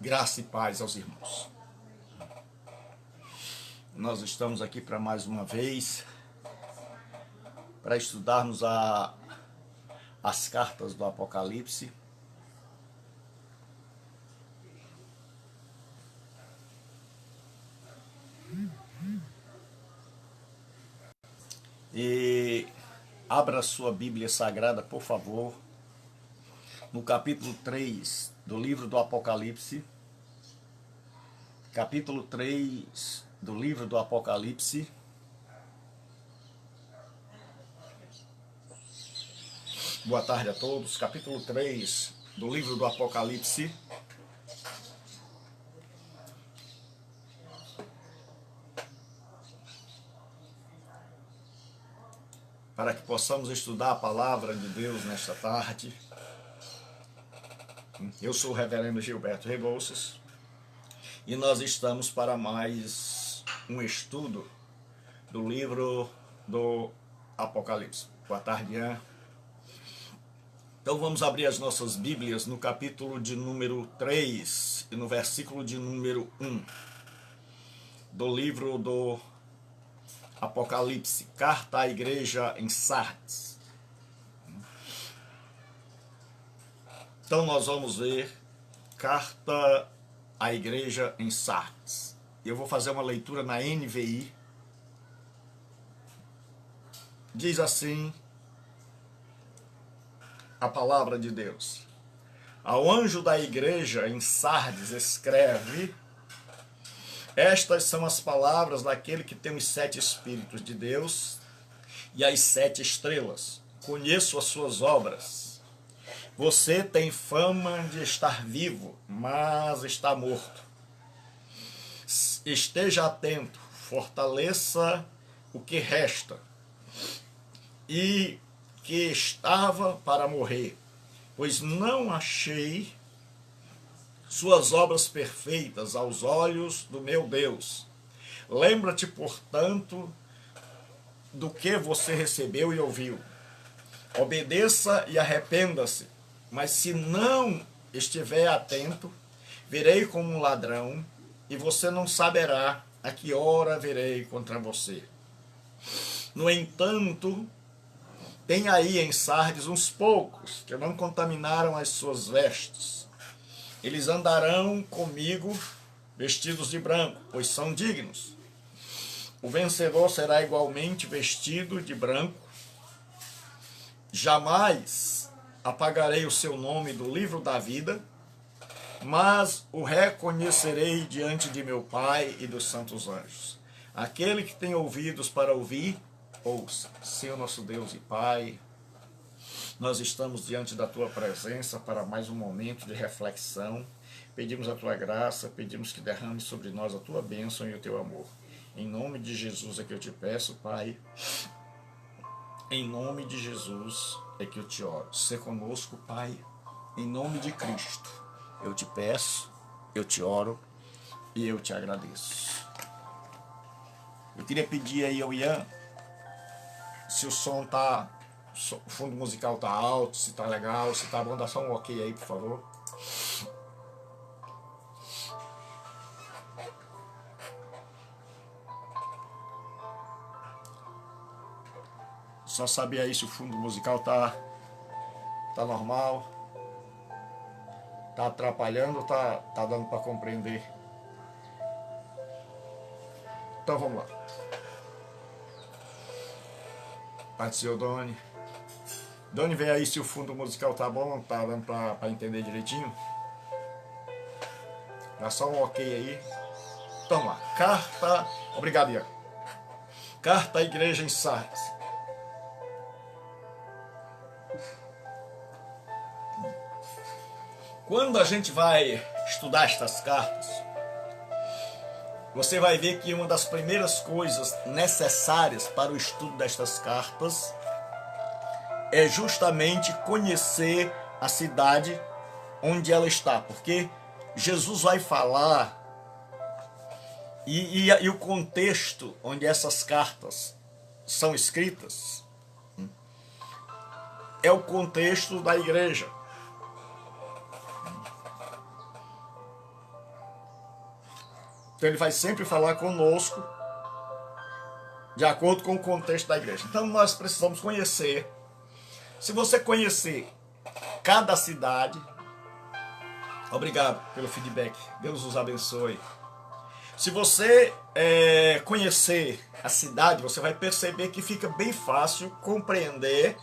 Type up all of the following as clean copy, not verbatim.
Graça e paz aos irmãos. Nós estamos aqui para mais uma vez, para estudarmos as cartas do Apocalipse. E abra sua Bíblia Sagrada, por favor, no capítulo 3 do livro do Apocalipse. Capítulo 3 do livro do Apocalipse. Boa tarde a todos. Capítulo 3 do livro do Apocalipse. Para que possamos estudar a palavra de Deus nesta tarde. Eu sou o reverendo Gilberto Rebouças e nós estamos para mais um estudo do livro do Apocalipse. Boa tarde, Ian. Então vamos abrir as nossas Bíblias no capítulo de número 3 e no versículo de número 1 do livro do Apocalipse, carta à igreja em Sardes. Então nós vamos ver carta à igreja em Sardes. Eu vou fazer uma leitura na NVI. Diz assim a palavra de Deus: ao anjo da igreja em Sardes escreve: estas são as palavras daquele que tem os 7 Espíritos de Deus e as 7 estrelas. Conheço as suas obras. Você tem fama de estar vivo, mas está morto. Esteja atento, fortaleça o que resta e que estava para morrer, pois não achei suas obras perfeitas aos olhos do meu Deus. Lembra-te, portanto, do que você recebeu e ouviu. Obedeça e arrependa-se. Mas se não estiver atento, virei como um ladrão, e você não saberá a que hora virei contra você. No entanto, tem aí em Sardes uns poucos que não contaminaram as suas vestes. Eles andarão comigo vestidos de branco, pois são dignos. O vencedor será igualmente vestido de branco. Jamais apagarei o seu nome do livro da vida, mas o reconhecerei diante de meu Pai e dos santos anjos. Aquele que tem ouvidos para ouvir, ouça. Senhor nosso Deus e Pai, nós estamos diante da Tua presença para mais um momento de reflexão. Pedimos a Tua graça, pedimos que derrame sobre nós a Tua bênção e o Teu amor. Em nome de Jesus é que eu te peço, Pai. Em nome de Jesus é que eu te oro. Sê conosco, Pai. Em nome de Cristo eu te peço, eu te oro e eu te agradeço. Eu queria pedir aí ao Ian se o som tá, o fundo musical tá alto, se tá legal, se tá bom, dá só um ok aí, por favor. Só saber aí se o fundo musical tá normal, tá atrapalhando ou tá dando para compreender. Então vamos lá. Pai do Senhor, Doni. Doni, vê aí se o fundo musical tá bom, tá dando para entender direitinho. Dá só um ok aí. Então lá, carta... Obrigado, Ian. Carta à igreja em Sardes. Quando a gente vai estudar estas cartas, você vai ver que uma das primeiras coisas necessárias para o estudo destas cartas é justamente conhecer a cidade onde ela está, porque Jesus vai falar e o contexto onde essas cartas são escritas é o contexto da igreja. Então ele vai sempre falar conosco de acordo com o contexto da igreja. Então nós precisamos conhecer. Se você conhecer cada cidade, obrigado pelo feedback, Deus os abençoe. Se você conhecer a cidade, você vai perceber que fica bem fácil compreender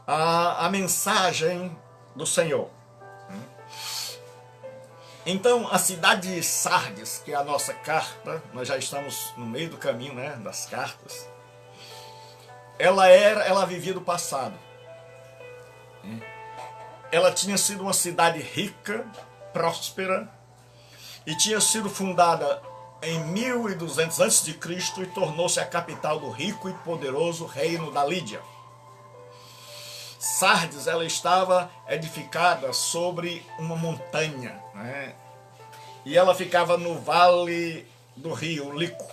a mensagem do Senhor. Então, a cidade de Sardes, que é a nossa carta, nós já estamos no meio do caminho, né, das cartas, ela vivia do passado. Ela tinha sido uma cidade rica, próspera, e tinha sido fundada em 1200 a.C. e tornou-se a capital do rico e poderoso reino da Lídia. Sardes, ela estava edificada sobre uma montanha, né? E ela ficava no vale do rio Lico,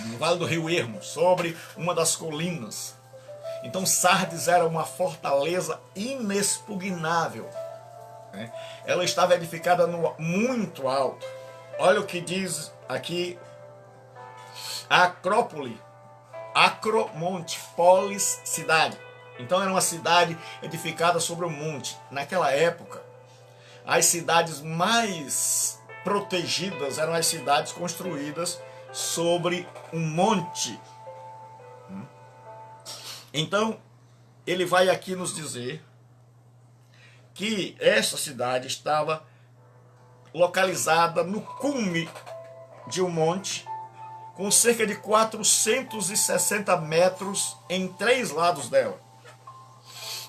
no vale do rio Ermo, sobre uma das colinas. Então Sardes era uma fortaleza inexpugnável, né? Ela estava edificada no muito alto. Olha o que diz aqui a Acrópole, Acromonte, polis, cidade. Então era uma cidade edificada sobre um monte. Naquela época, as cidades mais protegidas eram as cidades construídas sobre um monte. Então, ele vai aqui nos dizer que essa cidade estava localizada no cume de um monte, com cerca de 460 metros em 3 lados dela,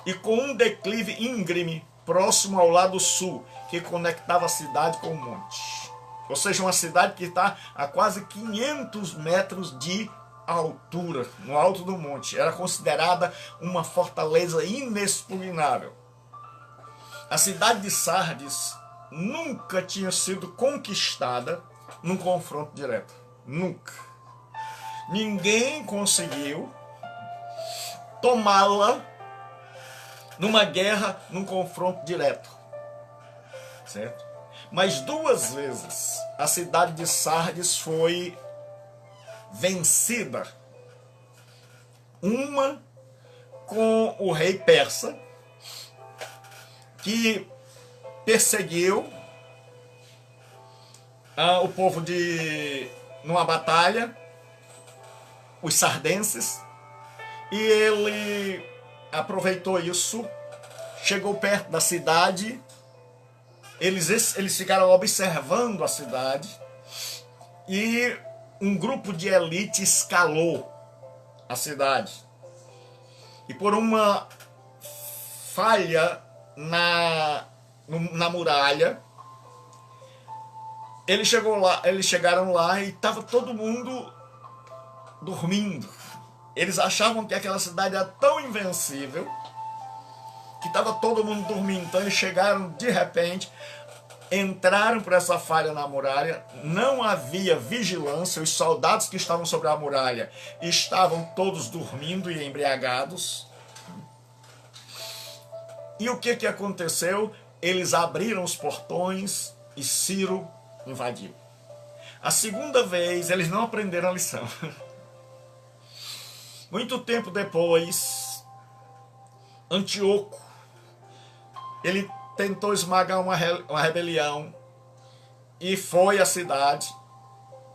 e com um declive íngreme próximo ao lado sul, que conectava a cidade com o monte. Ou seja, uma cidade que está a quase 500 metros de altura, no alto do monte. Era considerada uma fortaleza inexpugnável. A cidade de Sardes nunca tinha sido conquistada num confronto direto. Nunca. Ninguém conseguiu tomá-la numa guerra, num confronto direto. Certo? Mas 2 vezes a cidade de Sardes foi vencida. Uma com o rei persa, que perseguiu o povo numa batalha, os sardenses, e ele aproveitou isso, chegou perto da cidade, eles ficaram observando a cidade, e um grupo de elite escalou a cidade. E por uma falha na muralha, eles chegaram lá e estava todo mundo dormindo. Eles achavam que aquela cidade era tão invencível que estava todo mundo dormindo. Então eles chegaram de repente, entraram por essa falha na muralha, não havia vigilância, os soldados que estavam sobre a muralha estavam todos dormindo e embriagados. E o que aconteceu? Eles abriram os portões e Ciro invadiu. A segunda vez eles não aprenderam a lição. Muito tempo depois, Antíoco, ele tentou esmagar uma rebelião e foi à cidade,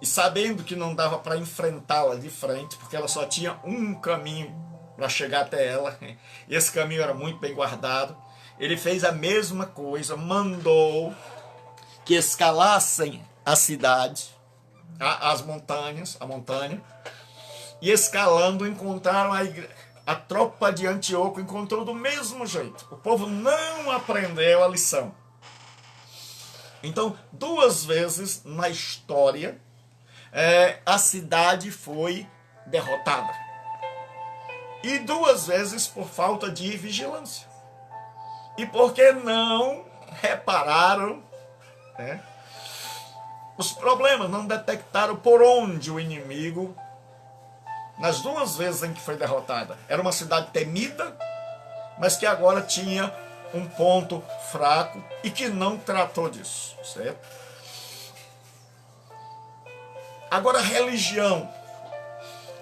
e sabendo que não dava para enfrentá-la de frente, porque ela só tinha um caminho para chegar até ela, e esse caminho era muito bem guardado, ele fez a mesma coisa, mandou que escalassem a cidade, a montanha, e escalando encontraram a tropa de Antíoco, encontrou do mesmo jeito. O povo não aprendeu a lição. Então, 2 vezes na história, a cidade foi derrotada. E 2 vezes por falta de vigilância. E porque não repararam, né, os problemas, não detectaram por onde o inimigo, nas 2 vezes em que foi derrotada, era uma cidade temida, mas que agora tinha um ponto fraco e que não tratou disso, certo? Agora, a religião.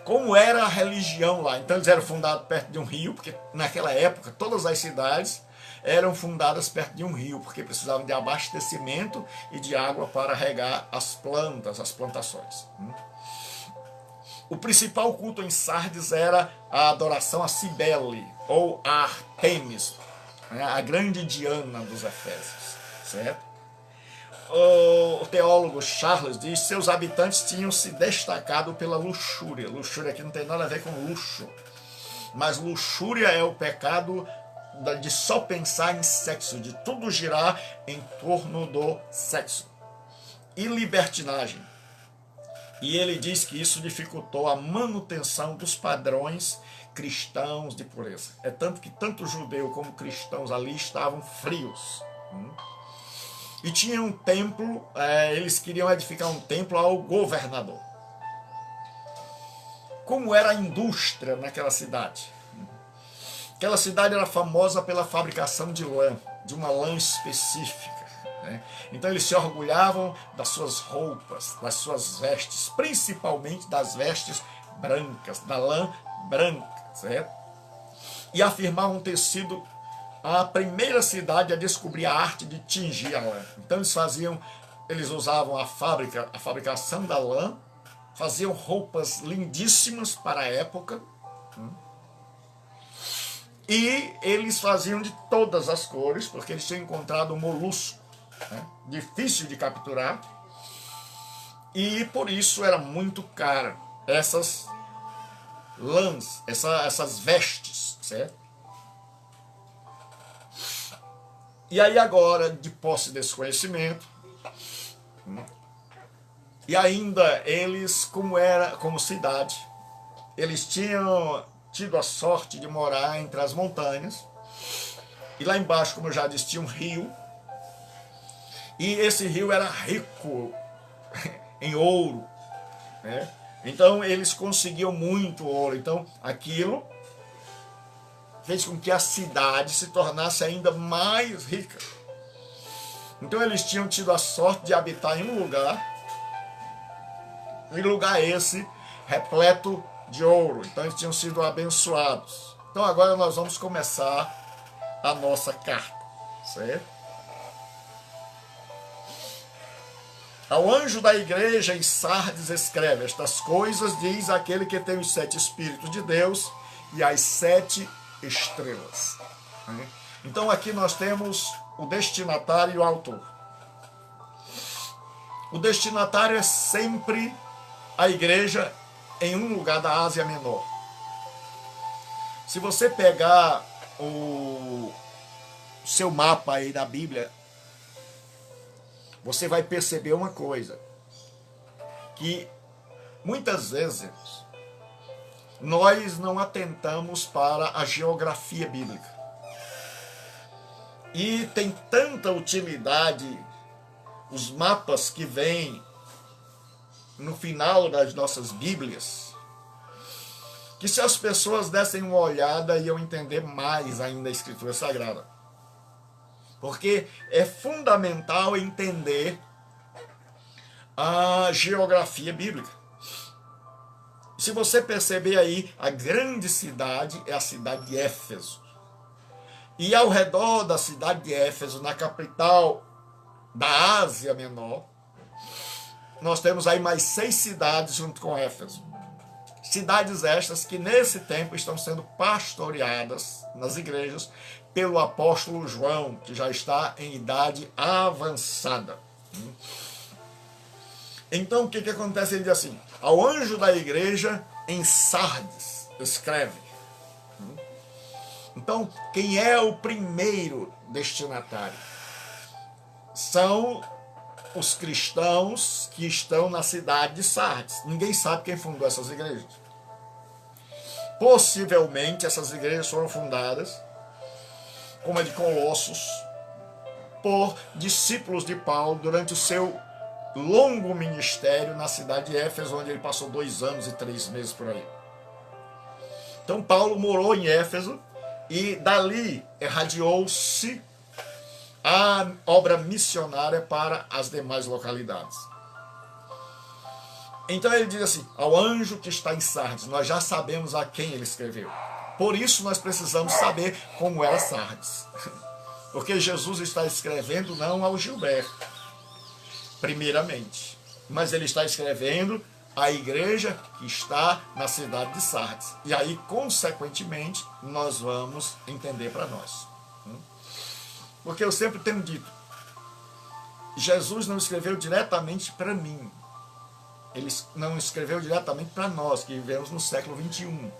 Como era a religião lá? Então eles eram fundados perto de um rio, porque naquela época todas as cidades eram fundadas perto de um rio, porque precisavam de abastecimento e de água para regar as plantas, as plantações. O principal culto em Sardes era a adoração a Cibele, ou a Artemis, a grande Diana dos Efésios, certo? O teólogo Charles diz que seus habitantes tinham se destacado pela luxúria. Luxúria aqui não tem nada a ver com luxo, mas luxúria é o pecado de só pensar em sexo, de tudo girar em torno do sexo. E libertinagem. E ele diz que isso dificultou a manutenção dos padrões cristãos de pureza. É tanto que tanto judeu como cristãos ali estavam frios. E tinha um templo, eles queriam edificar um templo ao governador. Como era a indústria naquela cidade? Aquela cidade era famosa pela fabricação de lã, de uma lã específica. Então eles se orgulhavam das suas roupas, das suas vestes, principalmente das vestes brancas, da lã branca, certo? E afirmavam ter sido a primeira cidade a descobrir a arte de tingir a lã. Então eles usavam a fabricação da lã, faziam roupas lindíssimas para a época, e eles faziam de todas as cores, porque eles tinham encontrado um molusco, difícil de capturar, e por isso era muito cara essas lãs, essas vestes, certo? E aí agora, de posse desse conhecimento, e ainda eles, como cidade, eles tinham tido a sorte de morar entre as montanhas, e lá embaixo, como eu já disse, tinha um rio, e esse rio era rico em ouro, Então eles conseguiam muito ouro, então aquilo fez com que a cidade se tornasse ainda mais rica. Então eles tinham tido a sorte de habitar em um lugar, e lugar esse repleto de ouro. Então eles tinham sido abençoados. Então agora nós vamos começar a nossa carta, certo? Ao anjo da igreja em Sardes escreve: estas coisas diz aquele que tem os 7 Espíritos de Deus e as 7 estrelas. Então aqui nós temos o destinatário e o autor. O destinatário é sempre a igreja em um lugar da Ásia Menor. Se você pegar o seu mapa aí da Bíblia, você vai perceber uma coisa, que muitas vezes nós não atentamos para a geografia bíblica. E tem tanta utilidade os mapas que vêm no final das nossas Bíblias, que se as pessoas dessem uma olhada, iam entender mais ainda a Escritura Sagrada. Porque é fundamental entender a geografia bíblica. Se você perceber aí, a grande cidade é a cidade de Éfeso. E ao redor da cidade de Éfeso, na capital da Ásia Menor, nós temos aí mais 6 cidades junto com Éfeso. Cidades estas que nesse tempo estão sendo pastoreadas nas igrejas pelo apóstolo João, que já está em idade avançada. Então o que acontece? Ele diz assim: ao anjo da igreja em Sardes escreve. Então, quem é o primeiro destinatário? São os cristãos que estão na cidade de Sardes. Ninguém sabe quem fundou essas igrejas. Possivelmente essas igrejas foram fundadas, como a de Colossos, por discípulos de Paulo durante o seu longo ministério na cidade de Éfeso, onde ele passou 2 anos e 3 meses por aí. Então Paulo morou em Éfeso e dali irradiou-se a obra missionária para as demais localidades. Então ele diz assim, ao anjo que está em Sardes, nós já sabemos a quem ele escreveu. Por isso nós precisamos saber como era Sardes. Porque Jesus está escrevendo não ao Gilberto, primeiramente, mas ele está escrevendo à igreja que está na cidade de Sardes. E aí, consequentemente, nós vamos entender para nós. Porque eu sempre tenho dito, Jesus não escreveu diretamente para mim. Ele não escreveu diretamente para nós, que vivemos no século 21.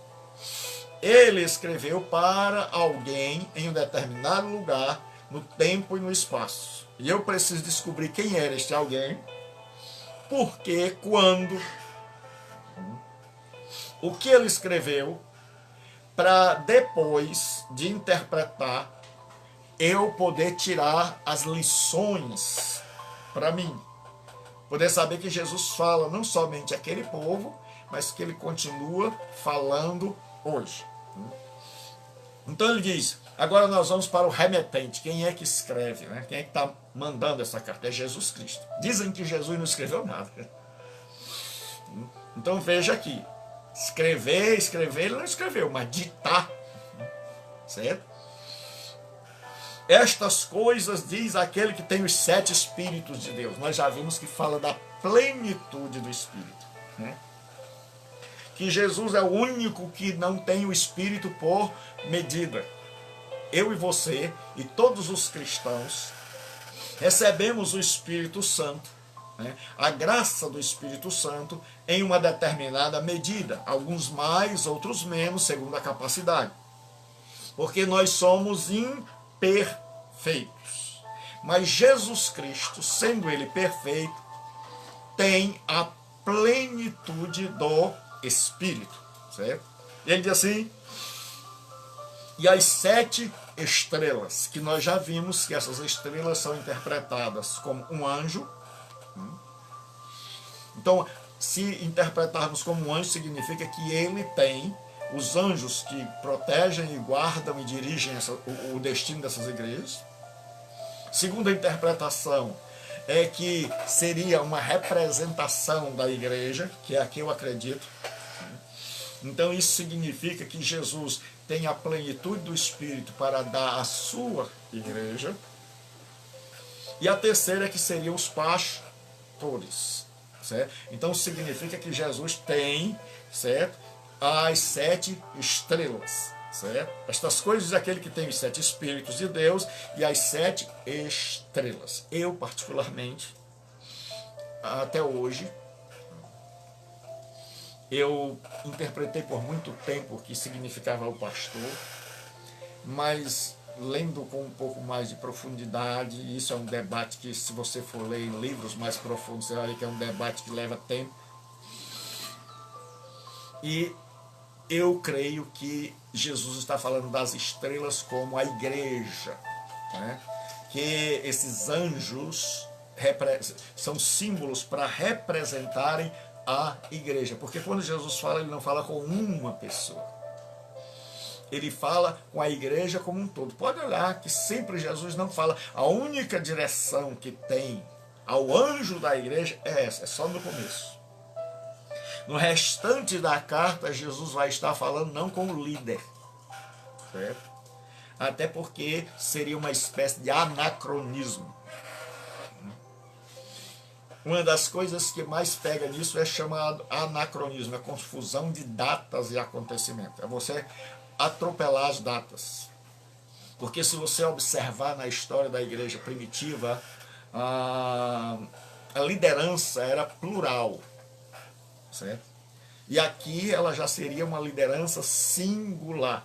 Ele escreveu para alguém em um determinado lugar, no tempo e no espaço. E eu preciso descobrir quem era este alguém, porque, quando, o que ele escreveu, para depois de interpretar, eu poder tirar as lições para mim. Poder saber que Jesus fala não somente àquele povo, mas que ele continua falando hoje. Então ele diz, agora nós vamos para o remetente. Quem é que escreve? Né? Quem é que está mandando essa carta? É Jesus Cristo. Dizem que Jesus não escreveu nada. Então veja aqui. Escrever, ele não escreveu, mas ditar. Certo? Estas coisas diz aquele que tem os 7 Espíritos de Deus. Nós já vimos que fala da plenitude do Espírito. Né? Que Jesus é o único que não tem o Espírito por medida. Eu e você e todos os cristãos recebemos o Espírito Santo, né? A graça do Espírito Santo em uma determinada medida. Alguns mais, outros menos, segundo a capacidade. Porque nós somos imperfeitos. Mas Jesus Cristo, sendo ele perfeito, tem a plenitude do Espírito, certo? E ele diz assim, e as 7 estrelas, que nós já vimos que essas estrelas são interpretadas como um anjo. Então, se interpretarmos como um anjo, significa que ele tem os anjos que protegem e guardam e dirigem o destino dessas igrejas. Segunda interpretação é que seria uma representação da igreja, que é a que eu acredito. Então isso significa que Jesus tem a plenitude do Espírito para dar à sua igreja. E a terceira é que seriam os pastores. Certo? Então significa que Jesus tem, certo, as 7 estrelas. Certo? Estas coisas é aquele que tem os 7 Espíritos de Deus e as 7 estrelas. Eu, particularmente, até hoje, eu interpretei por muito tempo o que significava o pastor, mas lendo com um pouco mais de profundidade, e isso é um debate que, se você for ler em livros mais profundos, você vai ver que é um debate que leva tempo. E eu creio que Jesus está falando das estrelas como a igreja, né? Que esses anjos são símbolos para representarem a igreja, porque quando Jesus fala, ele não fala com uma pessoa, ele fala com a igreja como um todo. Pode olhar que sempre Jesus não fala, a única direção que tem ao anjo da igreja é essa, é só no começo. No restante da carta, Jesus vai estar falando não com o líder, certo? Até porque seria uma espécie de anacronismo. Uma das coisas que mais pega nisso é chamado anacronismo, é confusão de datas e acontecimentos. É você atropelar as datas. Porque se você observar na história da igreja primitiva, a liderança era plural, certo? E aqui ela já seria uma liderança singular.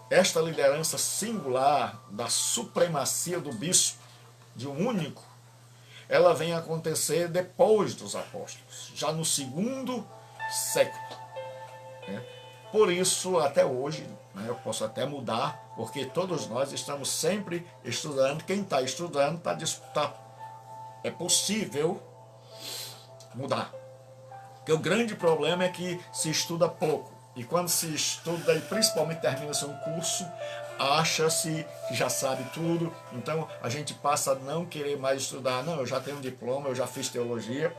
Esta liderança singular da supremacia do bispo, de um único, ela vem acontecer depois dos apóstolos, já no 2º século. Né? Por isso, até hoje, né, eu posso até mudar, porque todos nós estamos sempre estudando. Quem está estudando, é possível mudar. Porque o grande problema é que se estuda pouco. E quando se estuda, e principalmente termina-se um curso, acha-se que já sabe tudo. Então a gente passa a não querer mais estudar. Não, eu já tenho um diploma, eu já fiz teologia.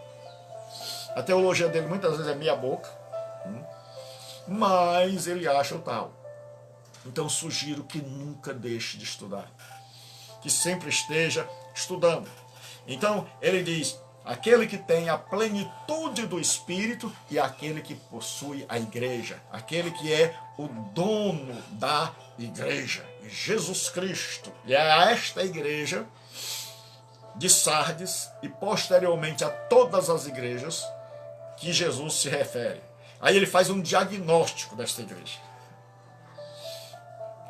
A teologia dele muitas vezes é meia boca, mas ele acha o tal. Então sugiro que nunca deixe de estudar, que sempre esteja estudando. Então ele diz, aquele que tem a plenitude do Espírito e aquele que possui a igreja, aquele que é o dono da igreja, Jesus Cristo. E é a esta igreja de Sardes e posteriormente a todas as igrejas que Jesus se refere. Aí ele faz um diagnóstico desta igreja.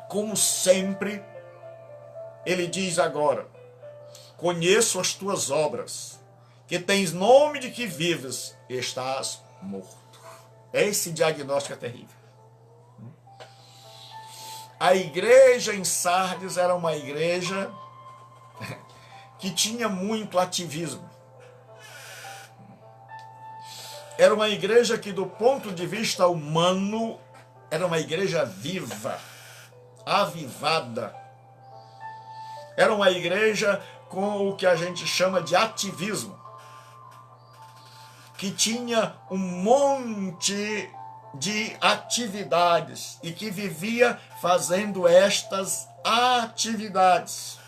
Como sempre, ele diz agora, conheço as tuas obras, que tens nome de que vives e estás morto. Esse diagnóstico é terrível. A igreja em Sardes era uma igreja que tinha muito ativismo. Era uma igreja que, do ponto de vista humano, era uma igreja viva, avivada. Era uma igreja com o que a gente chama de ativismo, que tinha um monte de atividades e que vivia fazendo estas atividades.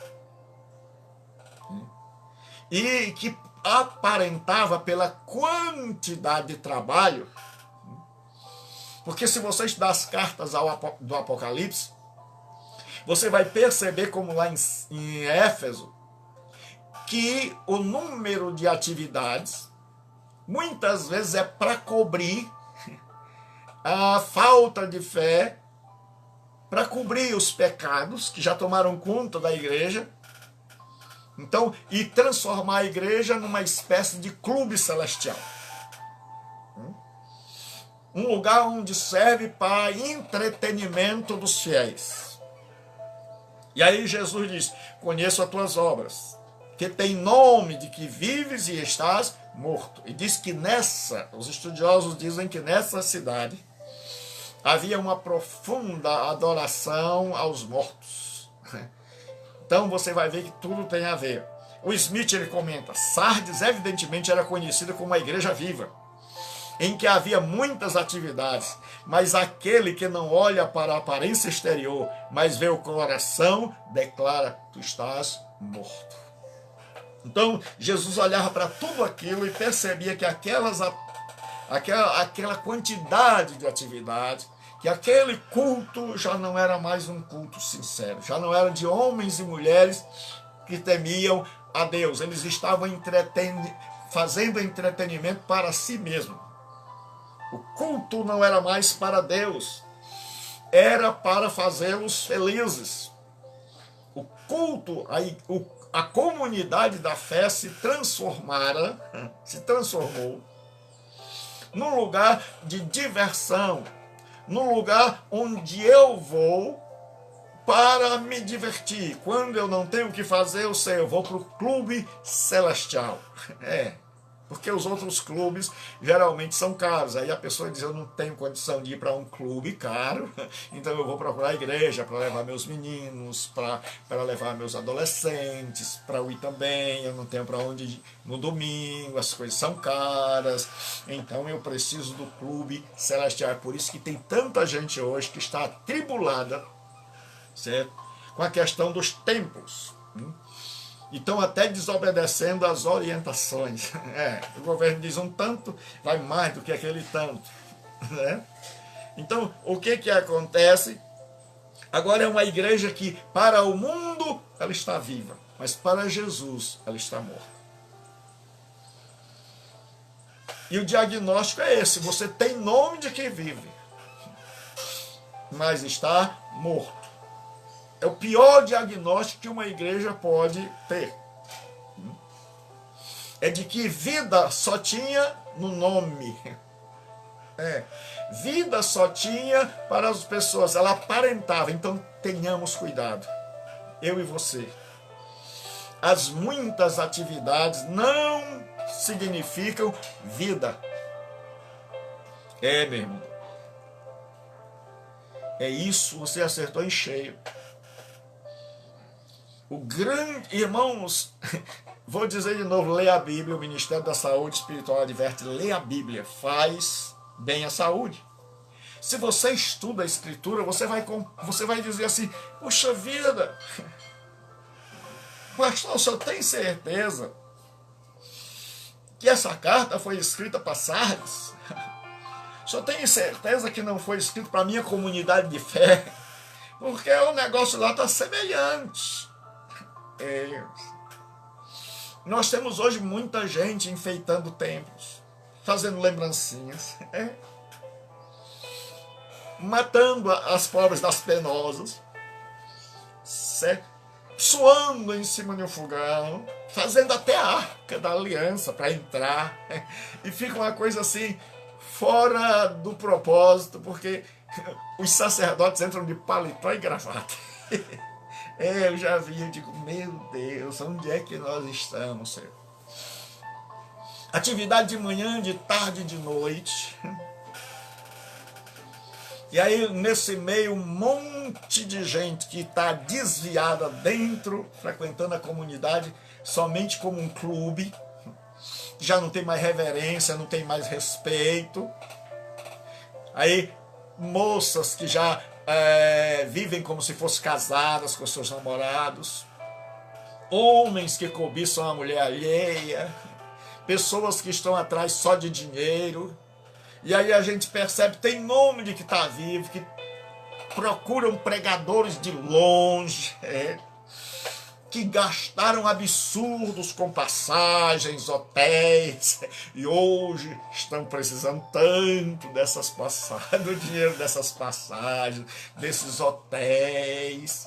E que aparentava pela quantidade de trabalho, porque se você estudar as cartas do Apocalipse, você vai perceber como lá em Éfeso, que o número de atividades muitas vezes é para cobrir a falta de fé, para cobrir os pecados que já tomaram conta da igreja. Então, e transformar a igreja numa espécie de clube celestial. Um lugar onde serve para entretenimento dos fiéis. E aí Jesus diz, conheço as tuas obras, que tem nome de que vives e estás morto. E diz que os estudiosos dizem que nessa cidade havia uma profunda adoração aos mortos. Então você vai ver que tudo tem a ver. O Smith ele comenta, Sardes evidentemente era conhecida como uma igreja viva, em que havia muitas atividades, mas aquele que não olha para a aparência exterior, mas vê o coração, declara, tu estás morto. Então Jesus olhava para tudo aquilo e percebia que aquela quantidade de atividades, que aquele culto já não era mais um culto sincero, já não era de homens e mulheres que temiam a Deus. Eles estavam fazendo entretenimento para si mesmo. O culto não era mais para Deus, era para fazê-los felizes. O culto, a comunidade da fé se transformou num lugar de diversão, num lugar onde eu vou para me divertir. Quando eu não tenho o que fazer, eu vou para o clube celestial. Porque os outros clubes geralmente são caros. Aí a pessoa diz, eu não tenho condição de ir para um clube caro, então eu vou procurar a igreja para levar meus meninos, para levar meus adolescentes, para eu ir também, eu não tenho para onde ir no domingo, as coisas são caras, então eu preciso do clube celestial. É por isso que tem tanta gente hoje que está atribulada, certo? Com a questão dos templos. Estão até desobedecendo as orientações. O governo diz um tanto, vai mais do que aquele tanto. Né? Então, o que acontece? Agora é uma igreja que, para o mundo, ela está viva, mas para Jesus, ela está morta. E o diagnóstico é esse, você tem nome de que vive, mas está morto. É o pior diagnóstico que uma igreja pode ter. É de que vida só tinha no nome. Vida só tinha para as pessoas. Ela aparentava. Então tenhamos cuidado. Eu e você. As muitas atividades não significam vida. Meu irmão. É isso, você acertou em cheio. Irmãos, Vou dizer de novo, leia a Bíblia. O Ministério da Saúde Espiritual adverte, leia a Bíblia, faz bem à saúde. Se você estuda a Escritura, você vai dizer assim, puxa vida, pastor, o senhor tem certeza que essa carta foi escrita para Sardes? O senhor tem certeza que não foi escrito para a minha comunidade de fé? Porque o negócio lá está semelhante. Nós temos hoje muita gente enfeitando templos, fazendo lembrancinhas, matando as pobres das penosas, suando em cima de um fogão, fazendo até a arca da aliança para entrar, e fica uma coisa assim, fora do propósito, porque os sacerdotes entram de paletó e gravata. Eu já vi, eu digo, meu Deus, onde é que nós estamos, Senhor? Atividade de manhã, de tarde, de noite. E aí, nesse meio, um monte de gente que está desviada dentro, frequentando a comunidade, somente como um clube, já não tem mais reverência, não tem mais respeito. Aí, moças que já vivem como se fossem casadas com seus namorados, homens que cobiçam a mulher alheia, pessoas que estão atrás só de dinheiro. E aí a gente percebe, tem nome de que está vivo, que procuram pregadores de longe, que gastaram absurdos com passagens, hotéis, e hoje estão precisando tanto dessas passagens, do dinheiro dessas passagens, desses hotéis,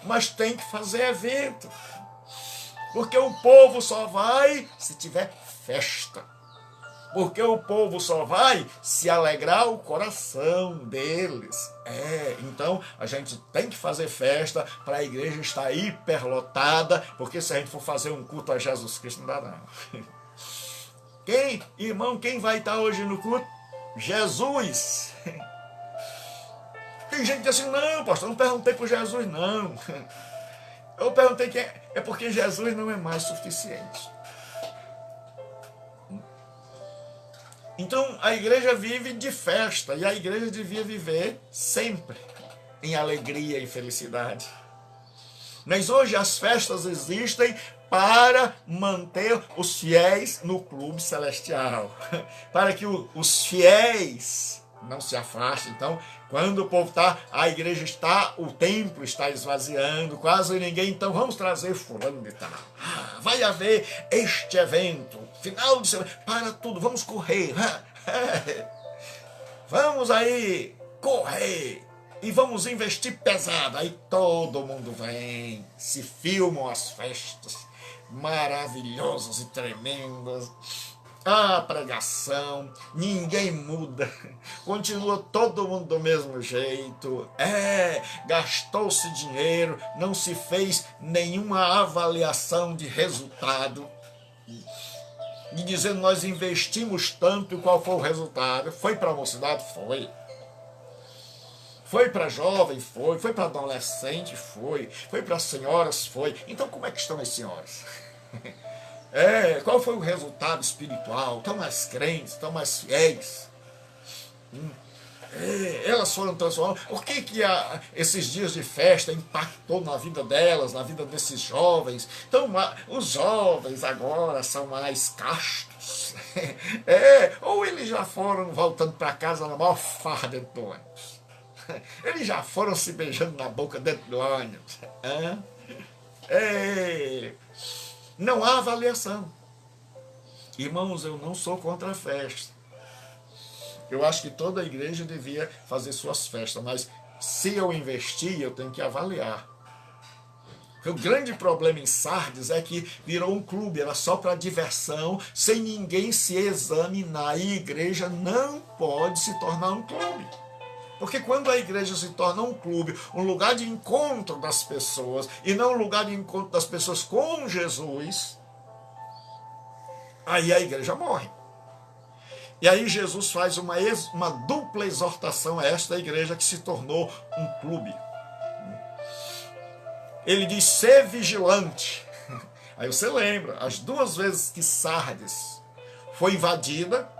mas tem que fazer evento, porque o povo só vai se tiver festa. Porque o povo só vai se alegrar o coração deles. Então a gente tem que fazer festa para a igreja estar hiperlotada, porque se a gente for fazer um culto a Jesus Cristo, não dá não. Quem vai estar hoje no culto? Jesus. Tem gente que diz assim, não, pastor, não perguntei por Jesus, não. Eu perguntei quem é porque Jesus não é mais suficiente. Então a igreja vive de festa, e a igreja devia viver sempre em alegria e felicidade. Mas hoje as festas existem para manter os fiéis no clube celestial, para que os fiéis não se afastem. Então, quando o povo está, a igreja está, o templo está esvaziando, quase ninguém, então vamos trazer fulano de tal. Vai haver este evento, final de semana, para tudo, vamos correr. Vamos aí correr e vamos investir pesado. Aí todo mundo vem, se filmam as festas maravilhosas e tremendas. A pregação, ninguém muda, continua todo mundo do mesmo jeito, gastou-se dinheiro, não se fez nenhuma avaliação de resultado, e dizendo nós investimos tanto e qual foi o resultado. Foi para a mocidade? Foi para jovem? Foi para adolescente? Foi para senhoras? Foi. Então como é que estão as senhoras? Qual foi o resultado espiritual? Estão mais crentes, estão mais fiéis? Elas foram transformadas. O que esses dias de festa impactou na vida delas, na vida desses jovens? Então, os jovens agora são mais castos. Ou eles já foram voltando para casa na maior farra dentro do ônibus? Eles já foram se beijando na boca dentro do ônibus? Não há avaliação. Irmãos, eu não sou contra a festa. Eu acho que toda a igreja devia fazer suas festas, mas se eu investir, eu tenho que avaliar. O grande problema em Sardes é que virou um clube, era só para diversão, sem ninguém se examinar. E a igreja não pode se tornar um clube. Porque quando a igreja se torna um clube, um lugar de encontro das pessoas, e não um lugar de encontro das pessoas com Jesus, aí a igreja morre. E aí Jesus faz uma dupla exortação a esta igreja que se tornou um clube. Ele diz, ser vigilante. Aí você lembra, as duas vezes que Sardes foi invadida,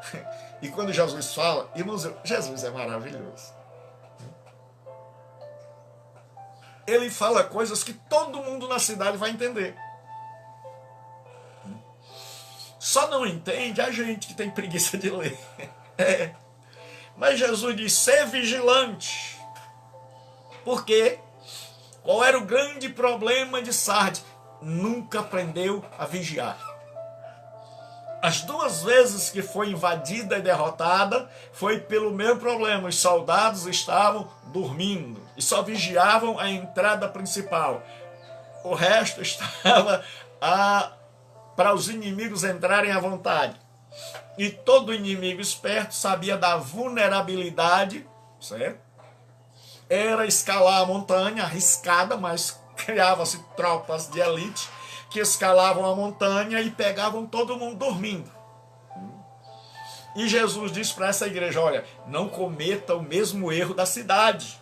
e quando Jesus fala, irmãos, Jesus é maravilhoso. Ele fala coisas que todo mundo na cidade vai entender. Só não entende a gente que tem preguiça de ler. Mas Jesus diz, ser vigilante. Por quê? Qual era o grande problema de Sardes? Nunca aprendeu a vigiar. As duas vezes que foi invadida e derrotada, foi pelo mesmo problema. Os soldados estavam dormindo e só vigiavam a entrada principal. O resto estava para os inimigos entrarem à vontade. E todo inimigo esperto sabia da vulnerabilidade, certo? Era escalar a montanha, arriscada, mas criava-se tropas de elite que escalavam a montanha e pegavam todo mundo dormindo. E Jesus disse para essa igreja, olha, não cometa o mesmo erro da cidade.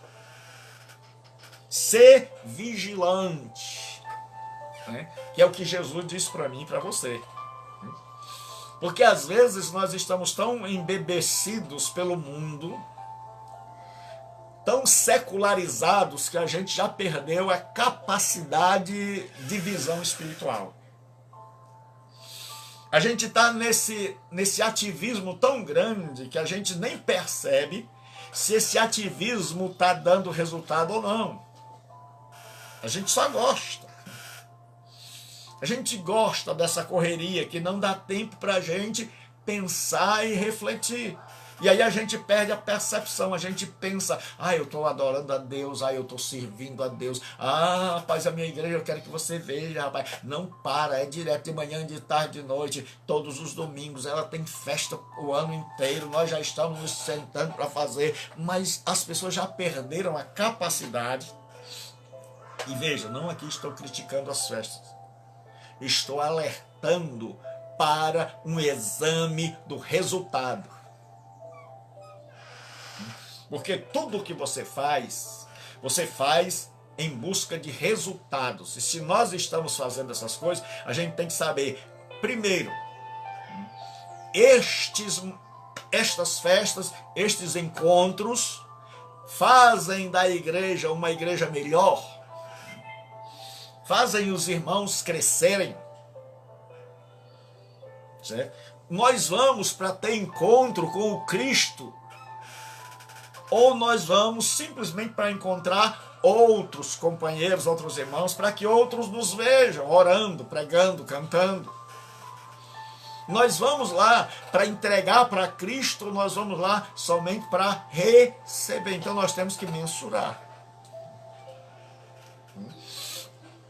Ser vigilante. Né? Que é o que Jesus disse para mim e para você. Porque às vezes nós estamos tão embebecidos pelo mundo, tão secularizados, que a gente já perdeu a capacidade de visão espiritual. A gente está nesse ativismo tão grande que a gente nem percebe se esse ativismo está dando resultado ou não. A gente só gosta. A gente gosta dessa correria que não dá tempo para a gente pensar e refletir. E aí a gente perde a percepção, a gente pensa, eu estou adorando a Deus, eu estou servindo a Deus, rapaz, a minha igreja, eu quero que você veja, rapaz, não para, é direto, de manhã, de tarde, de noite, todos os domingos, ela tem festa o ano inteiro, nós já estamos nos sentando para fazer, mas as pessoas já perderam a capacidade, e veja, não aqui estou criticando as festas, estou alertando para um exame do resultado. Porque tudo que você faz em busca de resultados. E se nós estamos fazendo essas coisas, a gente tem que saber, primeiro, estas festas, estes encontros, fazem da igreja uma igreja melhor, fazem os irmãos crescerem. Certo? Nós vamos para ter encontro com o Cristo, ou nós vamos simplesmente para encontrar outros companheiros, outros irmãos, para que outros nos vejam, orando, pregando, cantando. Nós vamos lá para entregar para Cristo, nós vamos lá somente para receber. Então nós temos que mensurar.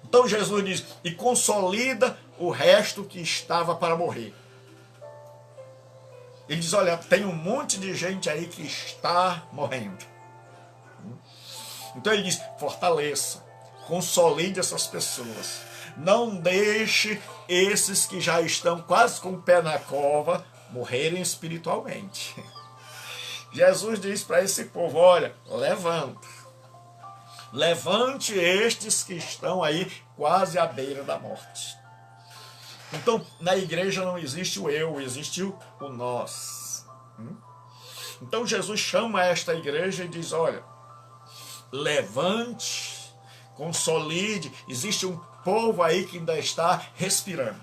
Então Jesus diz, e consolida o resto que estava para morrer. Ele diz, olha, tem um monte de gente aí que está morrendo. Então ele diz, fortaleça, consolide essas pessoas. Não deixe esses que já estão quase com o pé na cova morrerem espiritualmente. Jesus diz para esse povo, olha, levanta. Levante estes que estão aí quase à beira da morte. Então, na igreja não existe o eu, existe o nós. Então, Jesus chama esta igreja e diz, olha, levante, consolide, existe um povo aí que ainda está respirando.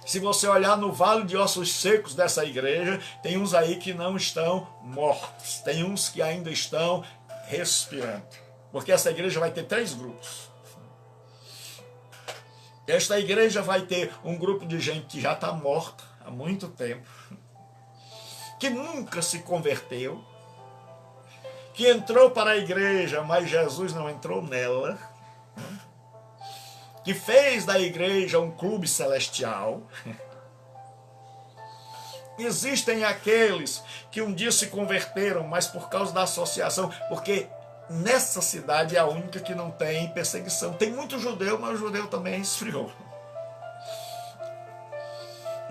Se você olhar no vale de ossos secos dessa igreja, tem uns aí que não estão mortos, tem uns que ainda estão respirando. Porque essa igreja vai ter 3 grupos. Esta igreja vai ter um grupo de gente que já está morta há muito tempo, que nunca se converteu, que entrou para a igreja, mas Jesus não entrou nela, que fez da igreja um clube celestial. Existem aqueles que um dia se converteram, mas por causa da associação, porque nessa cidade é a única que não tem perseguição. Tem muito judeu, mas o judeu também esfriou.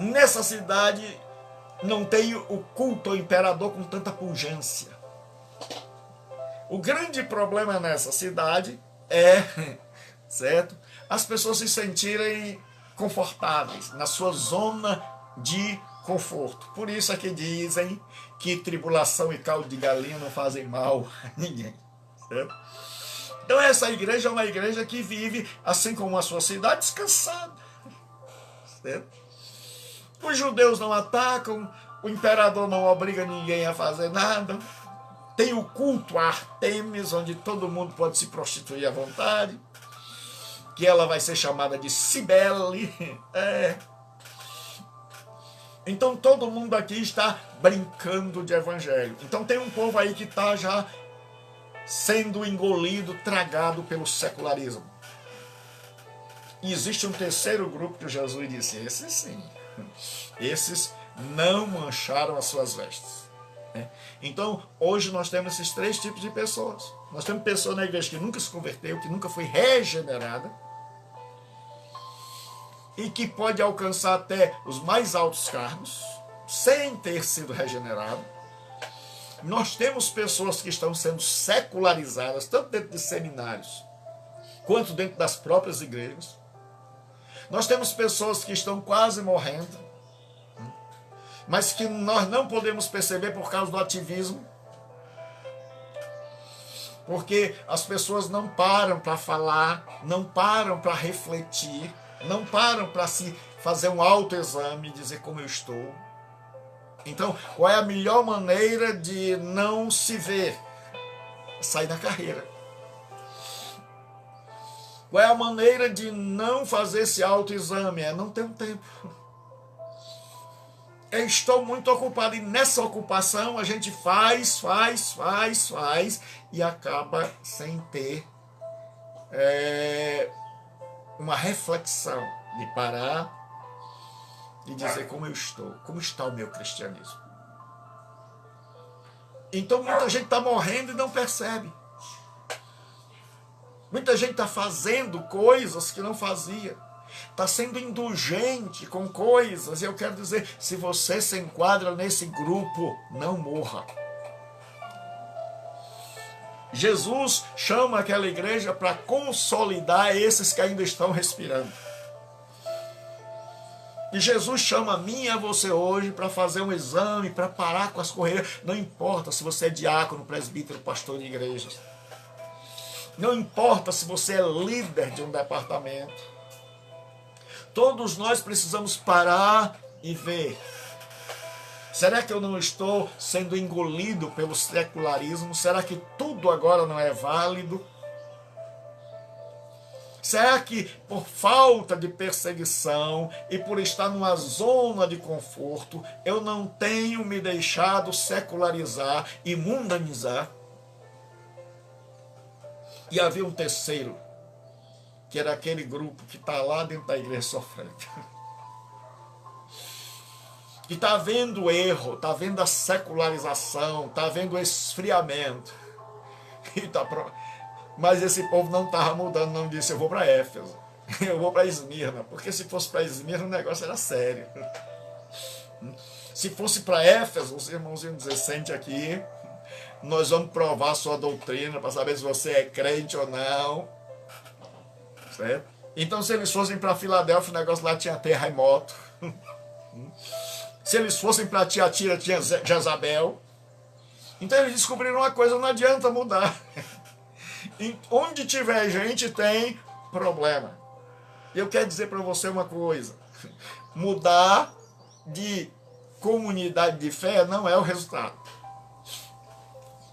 Nessa cidade não tem o culto ao imperador com tanta pungência. O grande problema nessa cidade é, certo, as pessoas se sentirem confortáveis na sua zona de conforto. Por isso é que dizem que tribulação e caldo de galinha não fazem mal a ninguém. Certo? Então essa igreja é uma igreja que vive, assim como a sua cidade, descansada. Certo? Os judeus não atacam, o imperador não obriga ninguém a fazer nada. Tem o culto a Artemis, onde todo mundo pode se prostituir à vontade, que ela vai ser chamada de Cibele. Então todo mundo aqui está brincando de evangelho. Então tem um povo aí que está já sendo engolido, tragado pelo secularismo. E existe um terceiro grupo que Jesus disse: esses sim, esses não mancharam as suas vestes. Então hoje nós temos esses três tipos de pessoas. Nós temos pessoas na igreja que nunca se converteu, que nunca foi regenerada, e que pode alcançar até os mais altos cargos, sem ter sido regenerado. Nós temos pessoas que estão sendo secularizadas, tanto dentro de seminários, quanto dentro das próprias igrejas. Nós temos pessoas que estão quase morrendo, mas que nós não podemos perceber por causa do ativismo, porque as pessoas não param para falar, não param para refletir, não param para se fazer um autoexame e dizer como eu estou. Então, qual é a melhor maneira de não se ver? Sair da carreira. Qual é a maneira de não fazer esse autoexame? É não ter um tempo. Eu estou muito ocupado, e nessa ocupação a gente faz, e acaba sem ter uma reflexão de parar e dizer como eu estou, como está o meu cristianismo. Então muita gente está morrendo e não percebe. Muita gente está fazendo coisas que não fazia. Está sendo indulgente com coisas. E eu quero dizer, se você se enquadra nesse grupo, não morra. Jesus chama aquela igreja para consolidar esses que ainda estão respirando. E Jesus chama a mim e a você hoje para fazer um exame, para parar com as correias. Não importa se você é diácono, presbítero, pastor de igreja. Não importa se você é líder de um departamento. Todos nós precisamos parar e ver. Será que eu não estou sendo engolido pelo secularismo? Será que tudo agora não é válido? Será que por falta de perseguição e por estar numa zona de conforto, eu não tenho me deixado secularizar e mundanizar? E havia um terceiro, que era aquele grupo que está lá dentro da igreja sofrendo. Que está vendo erro, está vendo a secularização, está vendo o esfriamento. Mas esse povo não estava mudando, não disse: eu vou para Éfeso, eu vou para Esmirna, porque se fosse para Esmirna o negócio era sério. Se fosse para Éfeso, os irmãos iam dizer: sente aqui, nós vamos provar a sua doutrina para saber se você é crente ou não. Certo? Então, se eles fossem para Filadélfia, o negócio lá tinha terremoto. Se eles fossem para Tiatira, tinha Jezabel. Então eles descobriram uma coisa: não adianta mudar. Onde tiver gente, tem problema. E eu quero dizer para você uma coisa: mudar de comunidade de fé não é o resultado.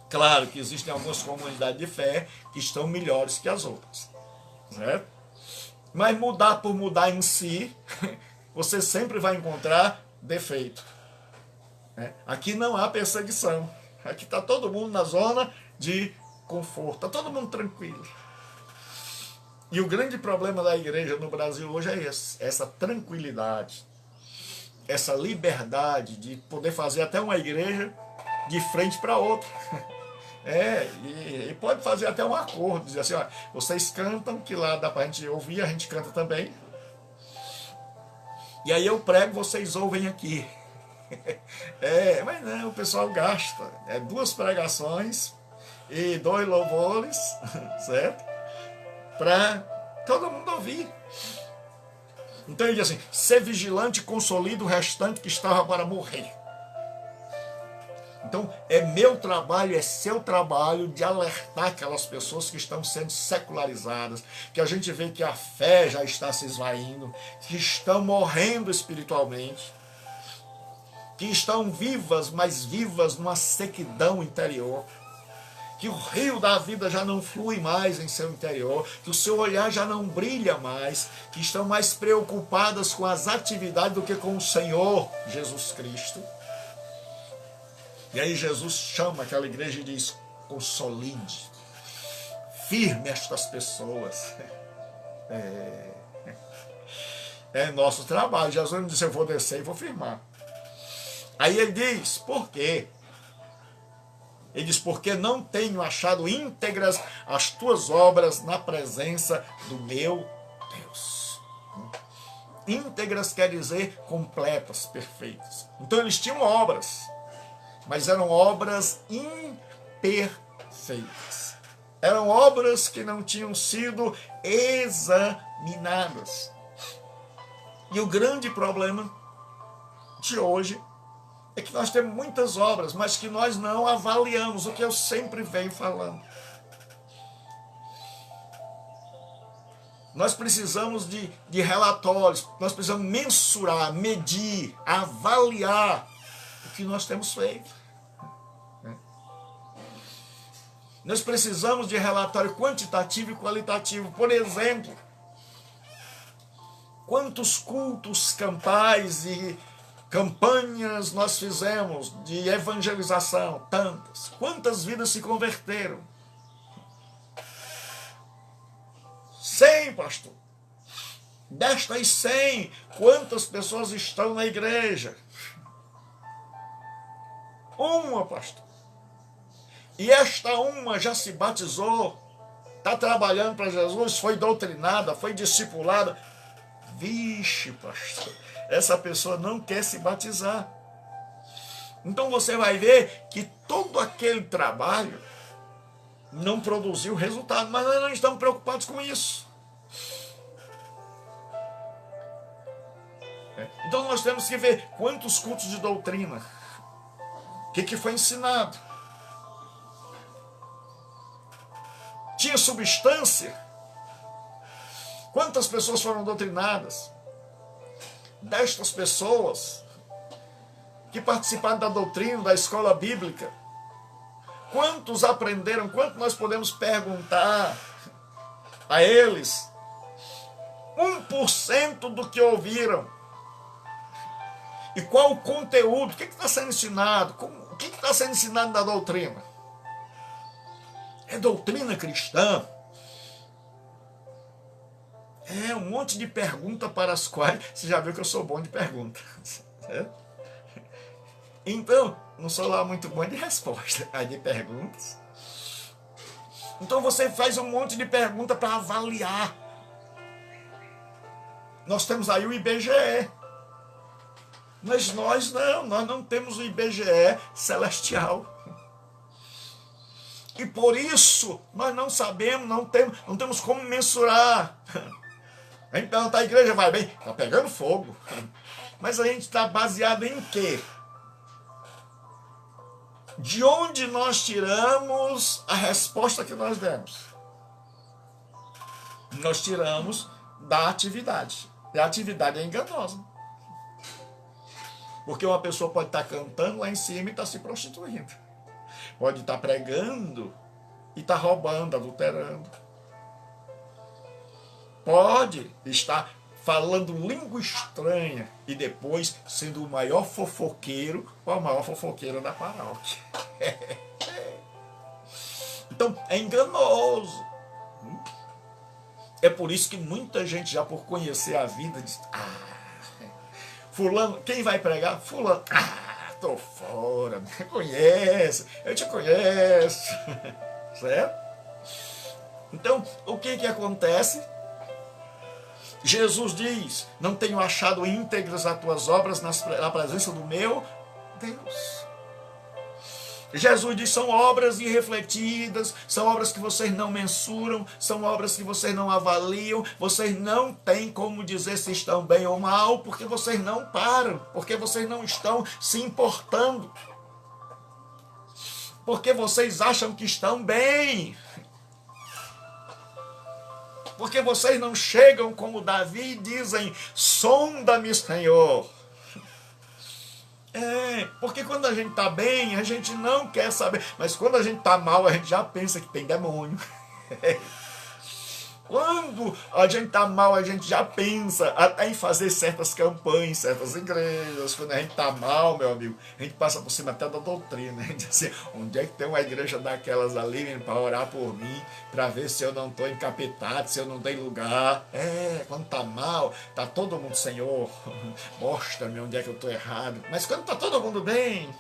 Claro que existem algumas comunidades de fé que estão melhores que as outras, certo? Mas mudar por mudar em si, você sempre vai encontrar defeito. Aqui não há perseguição. Aqui está todo mundo na zona de conforto, está todo mundo tranquilo. E o grande problema da igreja no Brasil hoje é esse: essa tranquilidade, essa liberdade de poder fazer até uma igreja de frente para outra. E pode fazer até um acordo, dizer assim: ó, vocês cantam, que lá dá para a gente ouvir, a gente canta também. E aí eu prego, vocês ouvem aqui. Mas não, o pessoal gasta. 2 pregações e 2 louvores, certo? Para Todo mundo ouvia. Então ele diz assim: ser vigilante e consolida o restante que estava para morrer. Então é meu trabalho, é seu trabalho de alertar aquelas pessoas que estão sendo secularizadas, que a gente vê que a fé já está se esvaindo, que estão morrendo espiritualmente, que estão vivas, mas vivas numa sequidão interior, que o rio da vida já não flui mais em seu interior, que o seu olhar já não brilha mais, que estão mais preocupadas com as atividades do que com o Senhor Jesus Cristo. E aí Jesus chama aquela igreja e diz: consolide, firme estas pessoas. É nosso trabalho. Jesus não disse: eu vou descer e vou firmar. Aí ele diz: por quê? Ele diz: porque não tenho achado íntegras as tuas obras na presença do meu Deus. Íntegras quer dizer completas, perfeitas. Então eles tinham obras, mas eram obras imperfeitas. Eram obras que não tinham sido examinadas. E o grande problema de hoje é que nós temos muitas obras, mas que nós não avaliamos, o que eu sempre venho falando. Nós precisamos de relatórios, nós precisamos mensurar, medir, avaliar o que nós temos feito. Nós precisamos de relatório quantitativo e qualitativo. Por exemplo, quantos cultos campais e campanhas nós fizemos de evangelização? Tantas. Quantas vidas se converteram? 100, pastor. Destas 100, quantas pessoas estão na igreja? Uma, pastor. E esta uma já se batizou, está trabalhando para Jesus, foi doutrinada, foi discipulada. Vixe, pastor, essa pessoa não quer se batizar. Então você vai ver que todo aquele trabalho não produziu resultado, mas nós não estamos preocupados com isso. Então nós temos que ver quantos cultos de doutrina, o que foi ensinado. Tinha substância? Quantas pessoas foram doutrinadas? Destas pessoas que participaram da doutrina, da escola bíblica, quantos aprenderam? Quanto nós podemos perguntar a eles? 1% do que ouviram. E qual o conteúdo? O que está sendo ensinado? O que está sendo ensinado na doutrina? É doutrina cristã? É um monte de perguntas para as quais você já viu que eu sou bom de pergunta. Certo? Então, não sou lá muito bom de resposta, mas de perguntas. Então você faz um monte de perguntas para avaliar. Nós temos aí o IBGE. Mas nós não temos o IBGE celestial. E por isso nós não sabemos, não temos como mensurar. A gente pergunta: a igreja vai bem? Está pegando fogo. Mas a gente está baseado em quê? De onde nós tiramos a resposta que nós demos? Nós tiramos da atividade. E a atividade é enganosa. Porque uma pessoa pode estar cantando lá em cima e estar se prostituindo. Pode estar pregando e estar roubando, adulterando. Pode estar falando língua estranha e depois sendo o maior fofoqueiro ou a maior fofoqueira da paróquia. Então, é enganoso. É por isso que muita gente, já por conhecer a vida, diz: fulano, quem vai pregar? Fulano. Tô fora, me conhece, eu te conheço. Certo? Então, o que acontece? Jesus diz: não tenho achado íntegras as tuas obras na presença do meu Deus. Jesus diz, são obras irrefletidas, são obras que vocês não mensuram, são obras que vocês não avaliam, vocês não têm como dizer se estão bem ou mal, porque vocês não param, porque vocês não estão se importando, porque vocês acham que estão bem, porque vocês não chegam como Davi e dizem, sonda-me, Senhor. Porque quando a gente está bem, a gente não quer saber. Mas quando a gente está mal, a gente já pensa que tem demônio. Quando a gente está mal, a gente já pensa até em fazer certas campanhas, certas igrejas. Quando a gente está mal, meu amigo, a gente passa por cima até da doutrina. A gente diz assim, onde é que tem uma igreja daquelas ali para orar por mim, para ver se eu não estou encapetado, se eu não dei lugar. Quando está mal, está todo mundo, Senhor, mostra-me onde é que eu estou errado. Mas quando está todo mundo bem...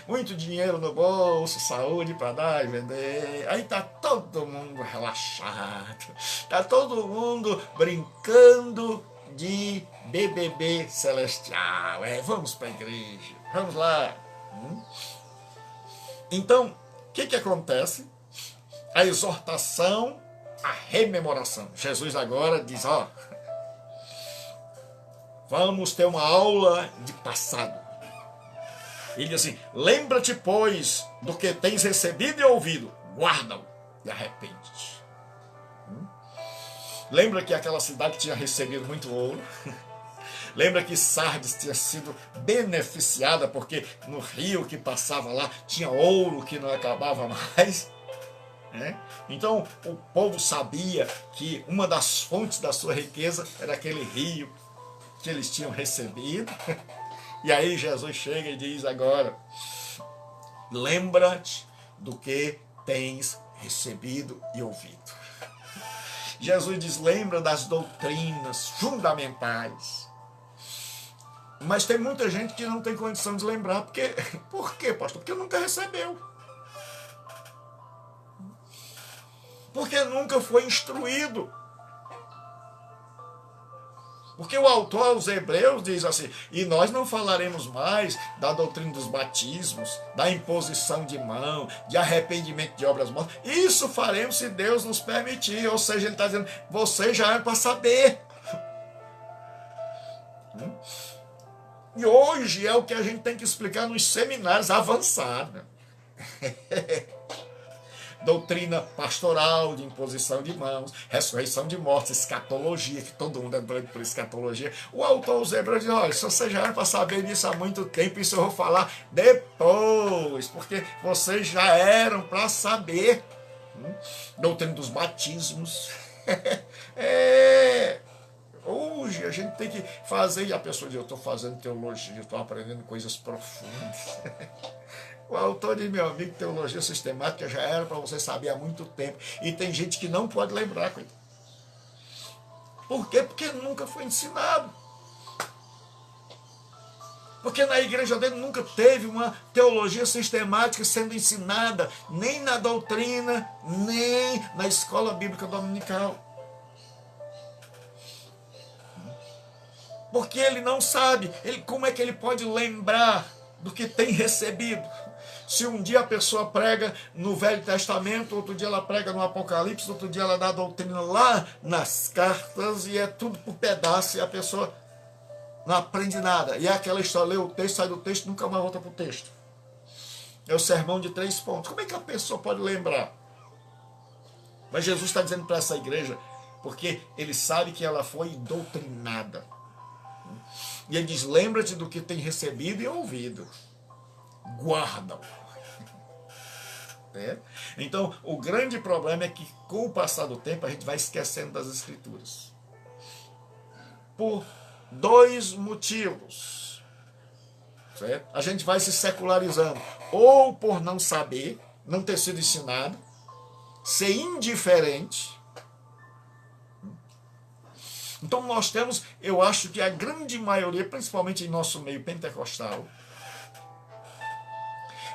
muito dinheiro no bolso, saúde para dar e vender. Aí tá todo mundo relaxado, tá todo mundo brincando de BBB celestial. Vamos para a igreja, vamos lá. Então, o que acontece? A exortação, a rememoração. Jesus agora diz, vamos ter uma aula de passado. Ele diz assim, lembra-te, pois, do que tens recebido e ouvido, guarda-o e arrepende-te. Lembra que aquela cidade tinha recebido muito ouro? Lembra que Sardes tinha sido beneficiada, porque no rio que passava lá tinha ouro que não acabava mais? Então o povo sabia que uma das fontes da sua riqueza era aquele rio que eles tinham recebido. E aí Jesus chega e diz agora, lembra-te do que tens recebido e ouvido. Jesus diz, lembra das doutrinas fundamentais. Mas tem muita gente que não tem condição de lembrar. Por quê, pastor? Porque nunca recebeu. Porque nunca foi instruído. Porque o autor aos Hebreus diz assim, e nós não falaremos mais da doutrina dos batismos, da imposição de mão, de arrependimento de obras mortas. Isso faremos se Deus nos permitir. Ou seja, ele está dizendo, vocês já eram para saber. E hoje é o que a gente tem que explicar nos seminários avançados. Doutrina pastoral, de imposição de mãos, ressurreição de mortos, escatologia, que todo mundo é doido por escatologia. O autor aos Hebreus diz, olha, se vocês já eram para saber disso há muito tempo, isso eu vou falar depois, porque vocês já eram para saber. Doutrina dos batismos. Hoje a gente tem que fazer, e a pessoa diz, eu estou fazendo teologia, eu estou aprendendo coisas profundas. O autor diz, meu amigo, teologia sistemática já era para você saber há muito tempo. E tem gente que não pode lembrar. Por quê? Porque nunca foi ensinado. Porque na igreja dele nunca teve uma teologia sistemática sendo ensinada, nem na doutrina, nem na escola bíblica dominical. Porque ele não sabe, como é que ele pode lembrar do que tem recebido? Se um dia a pessoa prega no Velho Testamento, outro dia ela prega no Apocalipse, outro dia ela dá a doutrina lá nas cartas, e é tudo por pedaço, e a pessoa não aprende nada. E é aquela história, lê o texto, sai do texto, nunca mais volta para o texto. É o sermão de 3 pontos. Como é que a pessoa pode lembrar? Mas Jesus está dizendo para essa igreja, porque ele sabe que ela foi doutrinada. E ele diz, lembra-te do que tem recebido e ouvido. Guarda-o. Então, o grande problema é que, com o passar do tempo, a gente vai esquecendo das Escrituras. Por 2 motivos. Certo? A gente vai se secularizando. Ou por não saber, não ter sido ensinado, ser indiferente. Então nós temos, eu acho que a grande maioria, principalmente em nosso meio pentecostal,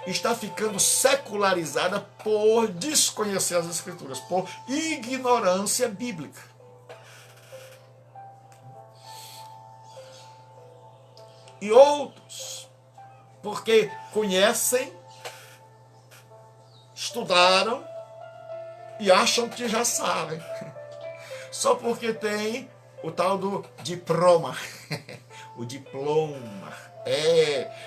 está ficando secularizada por desconhecer as Escrituras, por ignorância bíblica. E outros porque conhecem, estudaram e acham que já sabem. Só porque tem o tal do diploma. O diploma.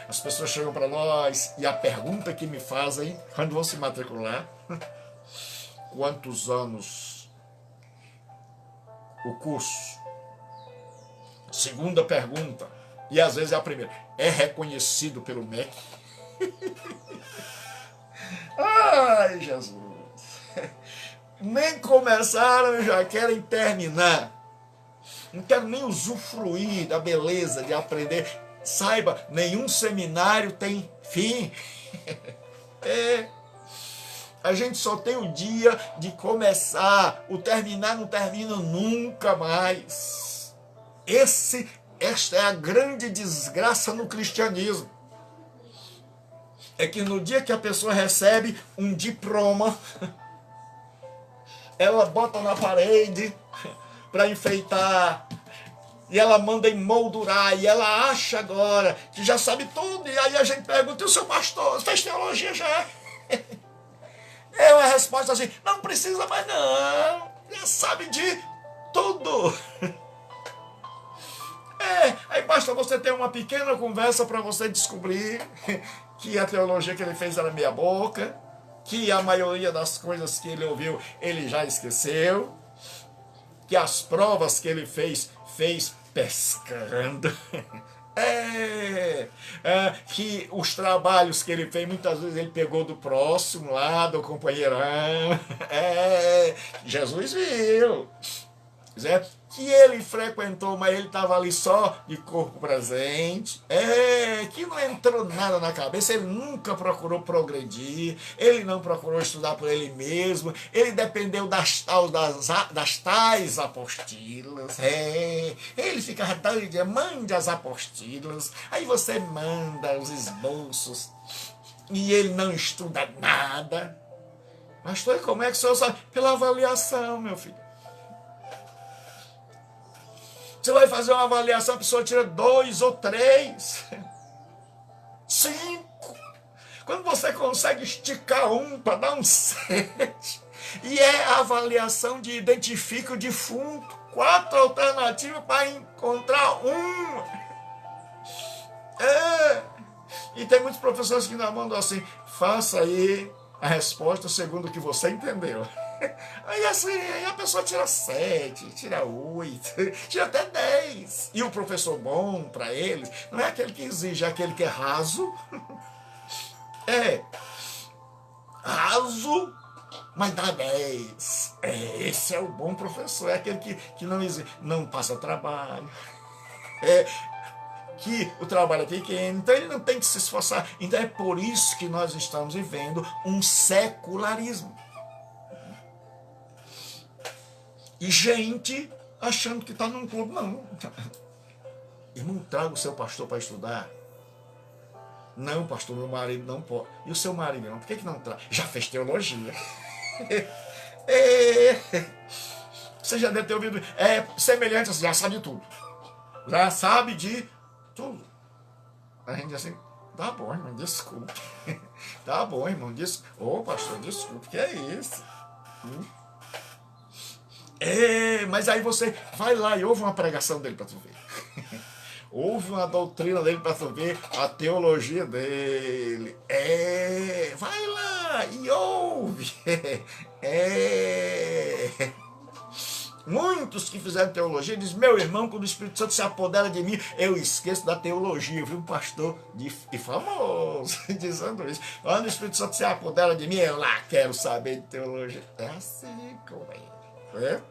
As pessoas chegam para nós e a pergunta que me fazem quando vão se matricular: quantos anos o curso? Segunda pergunta, e às vezes é a primeira: é reconhecido pelo MEC? Ai, Jesus! Nem começaram e já querem terminar. Não quero nem usufruir da beleza de aprender. Saiba, nenhum seminário tem fim. A gente só tem o dia de começar. O terminar não termina nunca mais. Esta é a grande desgraça no cristianismo. É que no dia que a pessoa recebe um diploma, ela bota na parede para enfeitar, e ela manda emoldurar, e ela acha agora que já sabe tudo, e aí a gente pergunta: e o seu pastor fez teologia já? É uma resposta assim: não precisa mais não, já sabe de tudo. Aí basta você ter uma pequena conversa para você descobrir que a teologia que ele fez era meia boca, que a maioria das coisas que ele ouviu ele já esqueceu, que as provas que ele fez pescando, que os trabalhos que ele fez muitas vezes ele pegou do próximo lá, do companheirão. Jesus viu, que ele frequentou, mas ele estava ali só de corpo presente, que não entrou nada na cabeça, ele nunca procurou progredir, ele não procurou estudar por ele mesmo, ele dependeu das tais apostilas, ele ficava doido: mande as apostilas, aí você manda os esboços, e ele não estuda nada. Pastor, como é que o senhor sabe? Pela avaliação, meu filho. Você vai fazer uma avaliação, a pessoa tira 2 ou 3, 5. Quando você consegue esticar um para dar um 7, e é a avaliação de identifica o defunto, 4 alternativas para encontrar uma. E tem muitos professores que ainda mandam assim: faça aí a resposta segundo o que você entendeu. Aí assim, aí a pessoa tira 7, tira 8, tira até 10. E o professor bom para eles não é aquele que exige, é aquele que é raso. Raso, mas dá 10. Esse é o bom professor, é aquele que não exige, não passa trabalho. Que o trabalho é pequeno, então ele não tem que se esforçar. Então é por isso que nós estamos vivendo um secularismo. E gente achando que está num clube. Não. Irmão, traga o seu pastor para estudar. Não, pastor, meu marido não pode. E o seu marido não? Por que não traz? Já fez teologia. Você já deve ter ouvido. Semelhante, já sabe de tudo. Já sabe de tudo. A gente assim: tá bom, irmão, desculpe. Tá bom, irmão, desculpe. Ô, pastor, desculpe, que é isso? Mas aí você vai lá e ouve uma pregação dele para tu ver. Ouve uma doutrina dele para tu ver a teologia dele. Vai lá e ouve. Muitos que fizeram teologia dizem: meu irmão, quando o Espírito Santo se apodera de mim, eu esqueço da teologia. Eu vi um pastor de famoso dizendo isso: quando o Espírito Santo se apodera de mim, eu lá quero saber de teologia. É assim como é.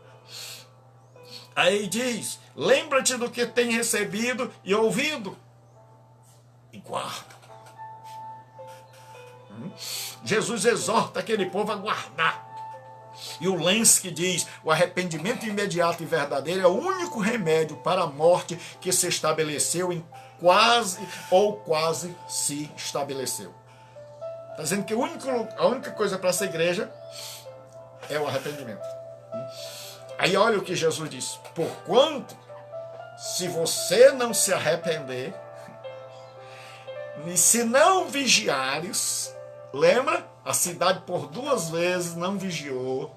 Aí diz: lembra-te do que tem recebido e ouvido e guarda. Jesus exorta aquele povo a guardar. E o Lenski diz: o arrependimento imediato e verdadeiro é o único remédio para a morte que se estabeleceu em quase se estabeleceu. Está dizendo que a única coisa para essa igreja é o arrependimento. Aí olha o que Jesus diz: porquanto, se você não se arrepender, E se não vigiares, lembra? A cidade por 2 vezes não vigiou.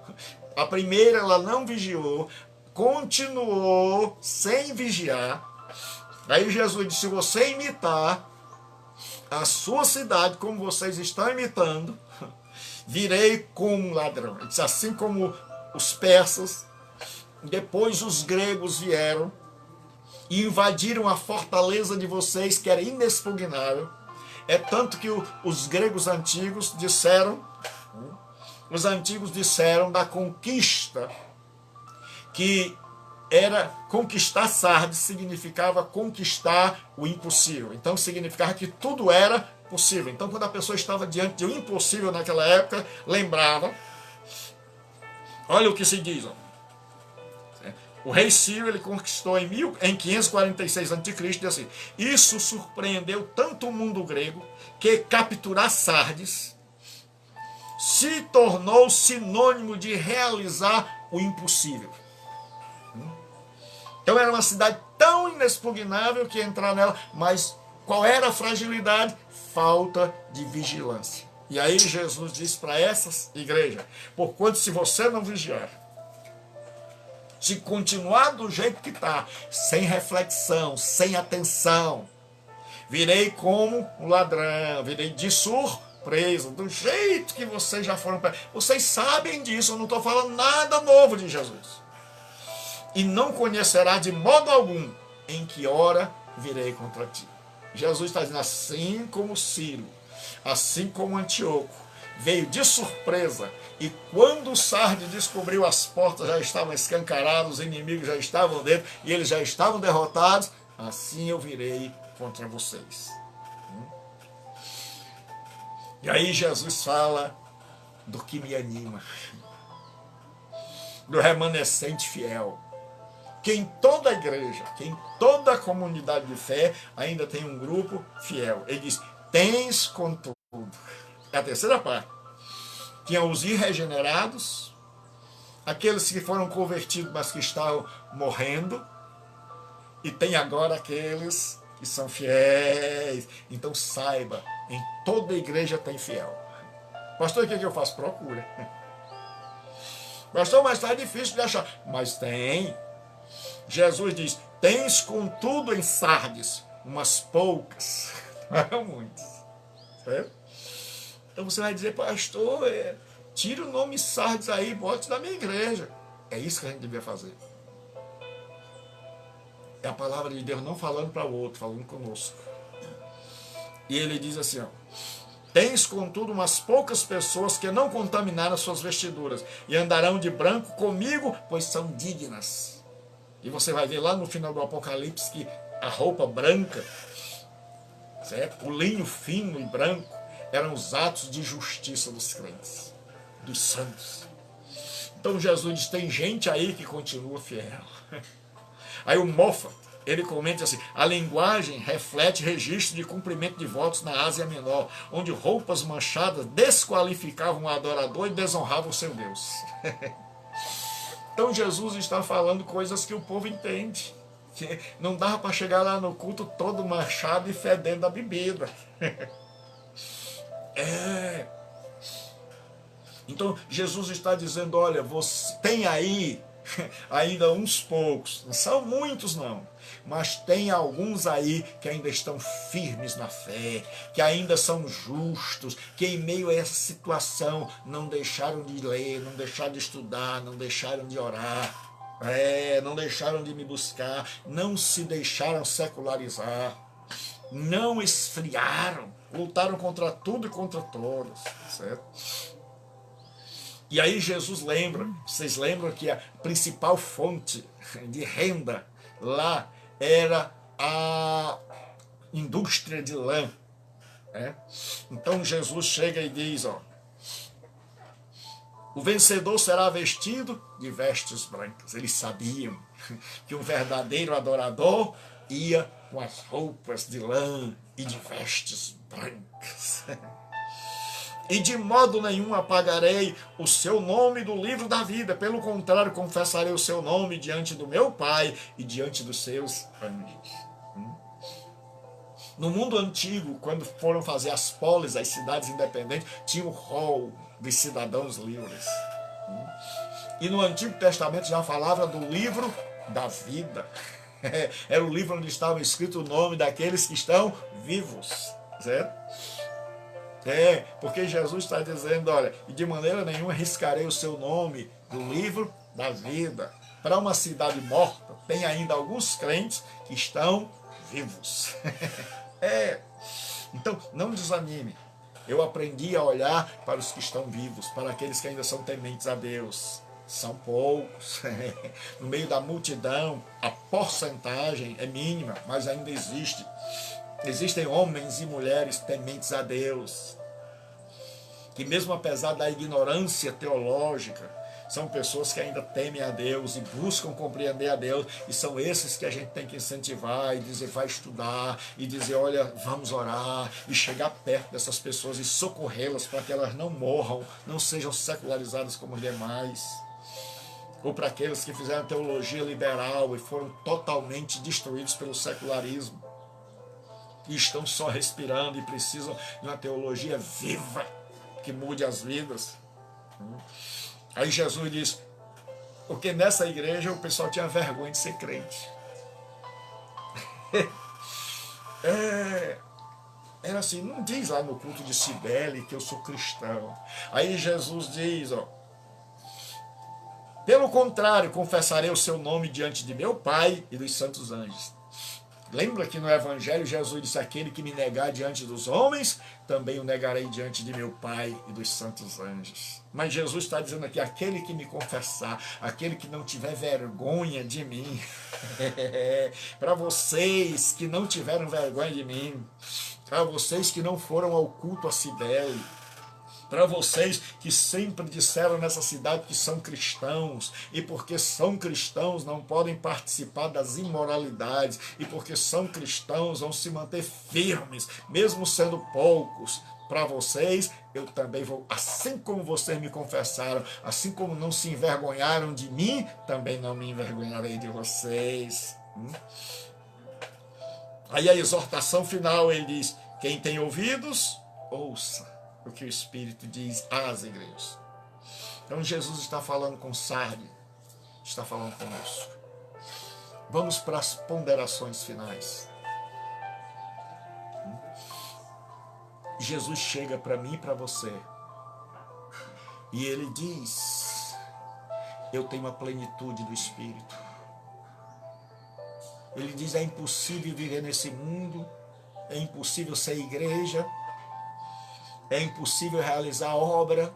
A primeira ela não vigiou, continuou sem vigiar. Aí Jesus disse, se você imitar a sua cidade como vocês estão imitando, virei como um ladrão. Ele disse, assim como os persas, depois os gregos vieram e invadiram a fortaleza de vocês, que era inexpugnável. É tanto que os gregos antigos disseram, da conquista, que era conquistar Sardes, significava conquistar o impossível. Então significava que tudo era possível. Então quando a pessoa estava diante de um impossível naquela época, lembrava, olha o que se diz, ó. O rei Ciro, ele conquistou em 546 a.C., diz assim, isso surpreendeu tanto o mundo grego que capturar Sardes se tornou sinônimo de realizar o impossível. Então era uma cidade tão inexpugnável que entrar nela, mas qual era a fragilidade? Falta de vigilância. E aí Jesus diz para essas igrejas, porquanto se você não vigiar, se continuar do jeito que está, sem reflexão, sem atenção, virei como um ladrão, virei de surpresa, do jeito que vocês já foram. Vocês sabem disso, eu não estou falando nada novo de Jesus. E não conhecerá de modo algum em que hora virei contra ti. Jesus está dizendo, assim como Ciro, assim como Antíoco, veio de surpresa, e quando Sardes descobriu, as portas já estavam escancaradas, os inimigos já estavam dentro, e eles já estavam derrotados, assim eu virei contra vocês. E aí Jesus fala do que me anima, do remanescente fiel, que em toda a igreja, que em toda a comunidade de fé, ainda tem um grupo fiel. Ele diz, tens contudo. É a terceira parte. Tinha os irregenerados, aqueles que foram convertidos, mas que estavam morrendo, e tem agora aqueles que são fiéis. Então saiba, em toda a igreja tem fiel. Pastor, o que eu faço? Procura. Pastor, mas está difícil de achar. Mas tem. Jesus diz, tens contudo em Sardes umas poucas, não muitas. Certo? Então você vai dizer, pastor, tira o nome Sardes aí e bote na minha igreja. É isso que a gente devia fazer. É a palavra de Deus não falando para o outro, falando conosco. E ele diz assim, ó, tens contudo umas poucas pessoas que não contaminaram suas vestiduras e andarão de branco comigo, pois são dignas. E você vai ver lá no final do Apocalipse que a roupa branca, certo? O linho fino e branco, eram os atos de justiça dos crentes, dos santos. Então Jesus diz, tem gente aí que continua fiel. Aí o Moffat, ele comenta assim, a linguagem reflete registro de cumprimento de votos na Ásia Menor, onde roupas manchadas desqualificavam o adorador e desonravam o seu Deus. Então Jesus está falando coisas que o povo entende. Que não dava para chegar lá no culto todo manchado e fedendo a bebida. Então Jesus está dizendo, olha, você tem aí ainda uns poucos, não são muitos não, mas tem alguns aí que ainda estão firmes na fé, que ainda são justos, que em meio a essa situação não deixaram de ler, não deixaram de estudar, não deixaram de orar, não deixaram de me buscar, não se deixaram secularizar, não esfriaram, lutaram contra tudo e contra todos, certo? E aí Jesus lembra, vocês lembram que a principal fonte de renda lá era a indústria de lã. Então Jesus chega e diz, ó, o vencedor será vestido de vestes brancas. Eles sabiam que um verdadeiro adorador ia com as roupas de lã e de vestes brancas. E de modo nenhum apagarei o seu nome do livro da vida. Pelo contrário, confessarei o seu nome diante do meu Pai e diante dos seus anjos. No mundo antigo, quando foram fazer as polis, as cidades independentes, tinha o rol dos cidadãos livres. E no Antigo Testamento já falava do livro da vida. Era o livro onde estava escrito o nome daqueles que estão vivos, certo? Porque Jesus está dizendo, olha, e de maneira nenhuma riscarei o seu nome do livro da vida. Para uma cidade morta, tem ainda alguns crentes que estão vivos. Então, não desanime. Eu aprendi a olhar para os que estão vivos, para aqueles que ainda são tementes a Deus. São poucos. No meio da multidão, a porcentagem é mínima, mas ainda existe. Existem homens e mulheres tementes a Deus, que mesmo apesar da ignorância teológica, são pessoas que ainda temem a Deus e buscam compreender a Deus, e são esses que a gente tem que incentivar e dizer, vai estudar, e dizer, olha, vamos orar, e chegar perto dessas pessoas e socorrê-las para que elas não morram, não sejam secularizadas como os demais. Ou para aqueles que fizeram teologia liberal e foram totalmente destruídos pelo secularismo, e estão só respirando e precisam de uma teologia viva, que mude as vidas. Aí Jesus diz, porque nessa igreja o pessoal tinha vergonha de ser crente. Era assim, não diz lá no culto de Cibele que eu sou cristão. Aí Jesus diz, pelo contrário, confessarei o seu nome diante de meu Pai e dos santos anjos. Lembra que no Evangelho Jesus disse, aquele que me negar diante dos homens, também o negarei diante de meu Pai e dos santos anjos. Mas Jesus está dizendo aqui, aquele que me confessar, aquele que não tiver vergonha de mim, para vocês que não tiveram vergonha de mim, para vocês que não foram ao culto a Cibele, para vocês que sempre disseram nessa cidade que são cristãos, e porque são cristãos não podem participar das imoralidades, e porque são cristãos vão se manter firmes, mesmo sendo poucos. Para vocês, eu também vou, assim como vocês me confessaram, assim como não se envergonharam de mim, também não me envergonharei de vocês. Aí a exortação final, ele diz, quem tem ouvidos, ouça o que o Espírito diz às igrejas. Então Jesus está falando com Sardes, está falando conosco. Vamos para as ponderações finais. Jesus chega para mim e para você, e ele diz, eu tenho a plenitude do Espírito. Ele diz, é impossível viver nesse mundo, é impossível ser igreja, é impossível realizar a obra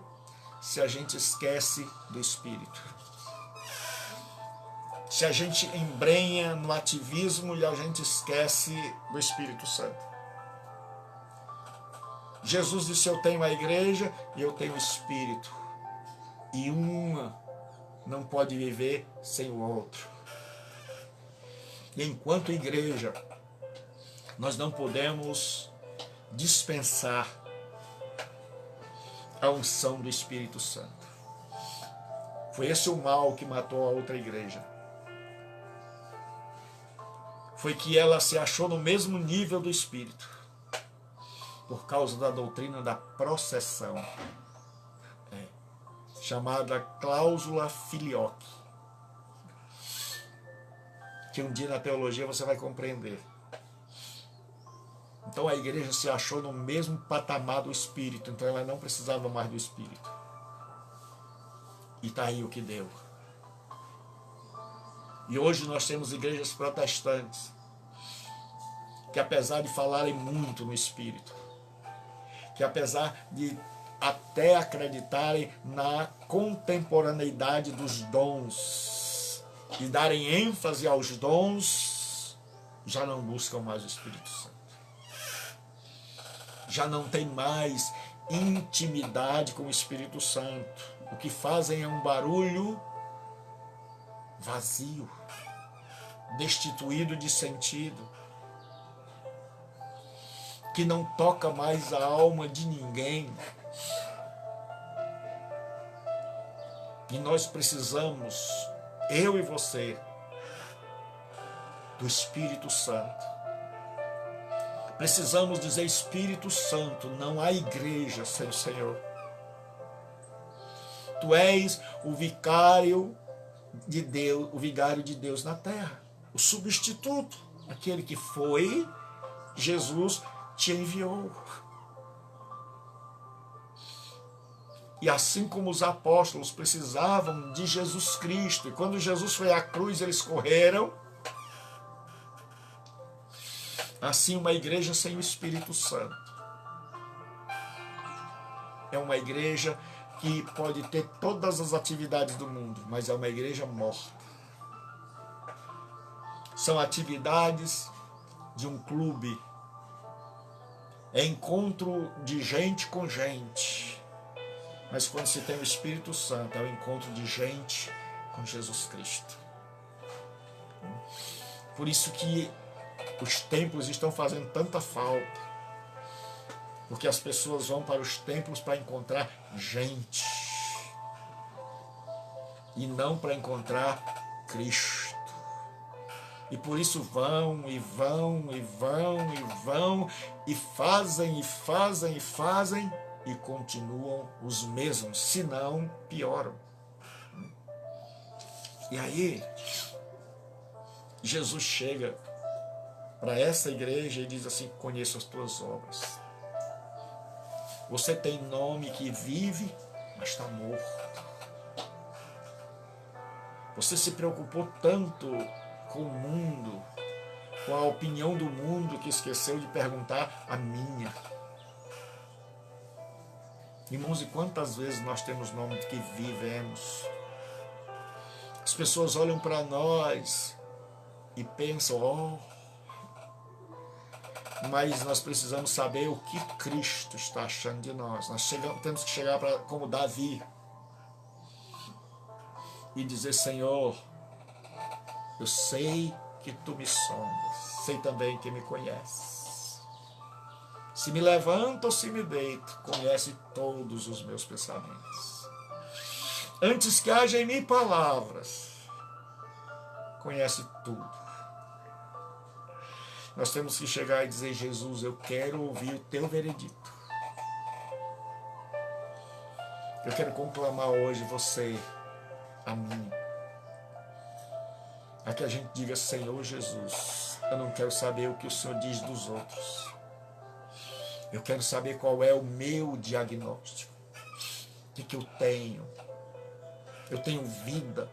se a gente esquece do Espírito. Se a gente embrenha no ativismo e a gente esquece do Espírito Santo. Jesus disse, eu tenho a igreja e eu tenho o Espírito. E uma não pode viver sem o outro. E enquanto igreja, nós não podemos dispensar a unção do Espírito Santo. Foi esse o mal que matou a outra igreja. Foi que ela se achou no mesmo nível do Espírito, por causa da doutrina da processão, chamada cláusula filioque, que um dia na teologia você vai compreender. Então a igreja se achou no mesmo patamar do Espírito, então ela não precisava mais do Espírito. E está aí o que deu. E hoje nós temos igrejas protestantes, que apesar de falarem muito no Espírito, que apesar de até acreditarem na contemporaneidade dos dons, e darem ênfase aos dons, já não buscam mais o Espírito Santo. Já não tem mais intimidade com o Espírito Santo. O que fazem é um barulho vazio, destituído de sentido, que não toca mais a alma de ninguém. E nós precisamos, eu e você, do Espírito Santo. Precisamos dizer: Espírito Santo, não há igreja sem o Senhor. Tu és o vicário de Deus na terra, o substituto, aquele que foi, Jesus te enviou. E assim como os apóstolos precisavam de Jesus Cristo, e quando Jesus foi à cruz eles correram, assim uma igreja sem o Espírito Santo é uma igreja que pode ter todas as atividades do mundo, mas é uma igreja morta. São atividades de um clube, é encontro de gente com gente. Mas quando se tem o Espírito Santo, é o encontro de gente com Jesus Cristo. Por isso que os templos estão fazendo tanta falta. Porque as pessoas vão para os templos para encontrar gente. E não para encontrar Cristo. E por isso vão, e vão, e vão, e vão, e fazem, e fazem, e fazem, e continuam os mesmos, se não pioram. E aí, Jesus chega para essa igreja e diz assim: conheço as tuas obras. Você tem nome que vive, mas está morto. Você se preocupou tanto com o mundo, com a opinião do mundo, que esqueceu de perguntar a minha. Irmãos, e quantas vezes nós temos nome que vivemos? As pessoas olham para nós e pensam: oh, mas nós precisamos saber o que Cristo está achando de nós. Temos que chegar como Davi e dizer: Senhor, eu sei que tu me sondas, sei também que me conheces. Se me levanto ou se me deito, conhece todos os meus pensamentos. Antes que haja em mim palavras, conhece tudo. Nós temos que chegar e dizer: Jesus, eu quero ouvir o teu veredito. Eu quero conclamar hoje você, a mim, a que a gente diga: Senhor Jesus, eu não quero saber o que o Senhor diz dos outros. Eu quero saber qual é o meu diagnóstico. O que eu tenho? Eu tenho vida.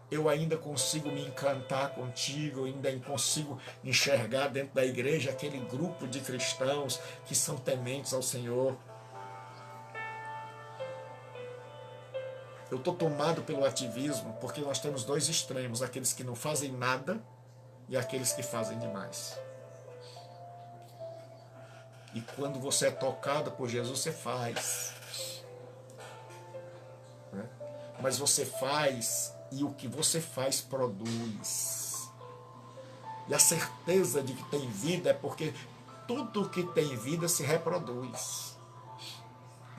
Eu ainda consigo me encantar contigo, eu ainda consigo enxergar dentro da igreja aquele grupo de cristãos que são tementes ao Senhor. Eu estou tomado pelo ativismo, porque nós temos dois extremos: aqueles que não fazem nada e aqueles que fazem demais. E quando você é tocado por Jesus, você faz. Né? Mas você faz, e o que você faz produz. E a certeza de que tem vida é porque tudo que tem vida se reproduz.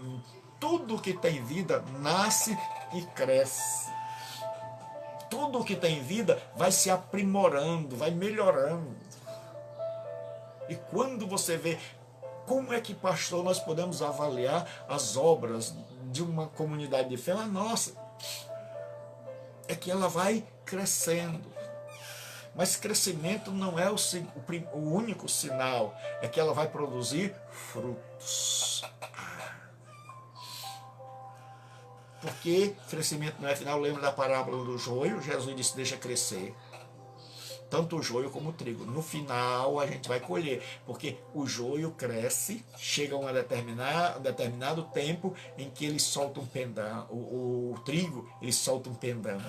E tudo que tem vida nasce e cresce. Tudo que tem vida vai se aprimorando, vai melhorando. E quando você vê como é que, pastor, nós podemos avaliar as obras de uma comunidade de fé? A nossa é que ela vai crescendo. Mas crescimento não é o único sinal, é que ela vai produzir frutos. Porque crescimento não é final. Lembra da parábola do joio? Jesus disse: deixa crescer. Tanto o joio como o trigo. No final a gente vai colher, porque o joio cresce, chega a um determinado tempo em que ele solta um pendão, o trigo ele solta um pendão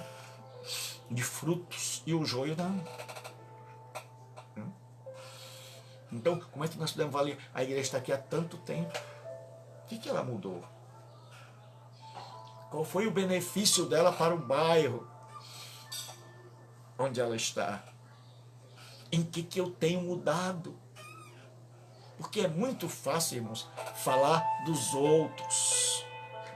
de frutos e o joio não. Então, como é que nós podemos valer? A igreja está aqui há tanto tempo. O que ela mudou? Qual foi o benefício dela para o bairro onde ela está? Em que eu tenho mudado? Porque é muito fácil, irmãos, falar dos outros.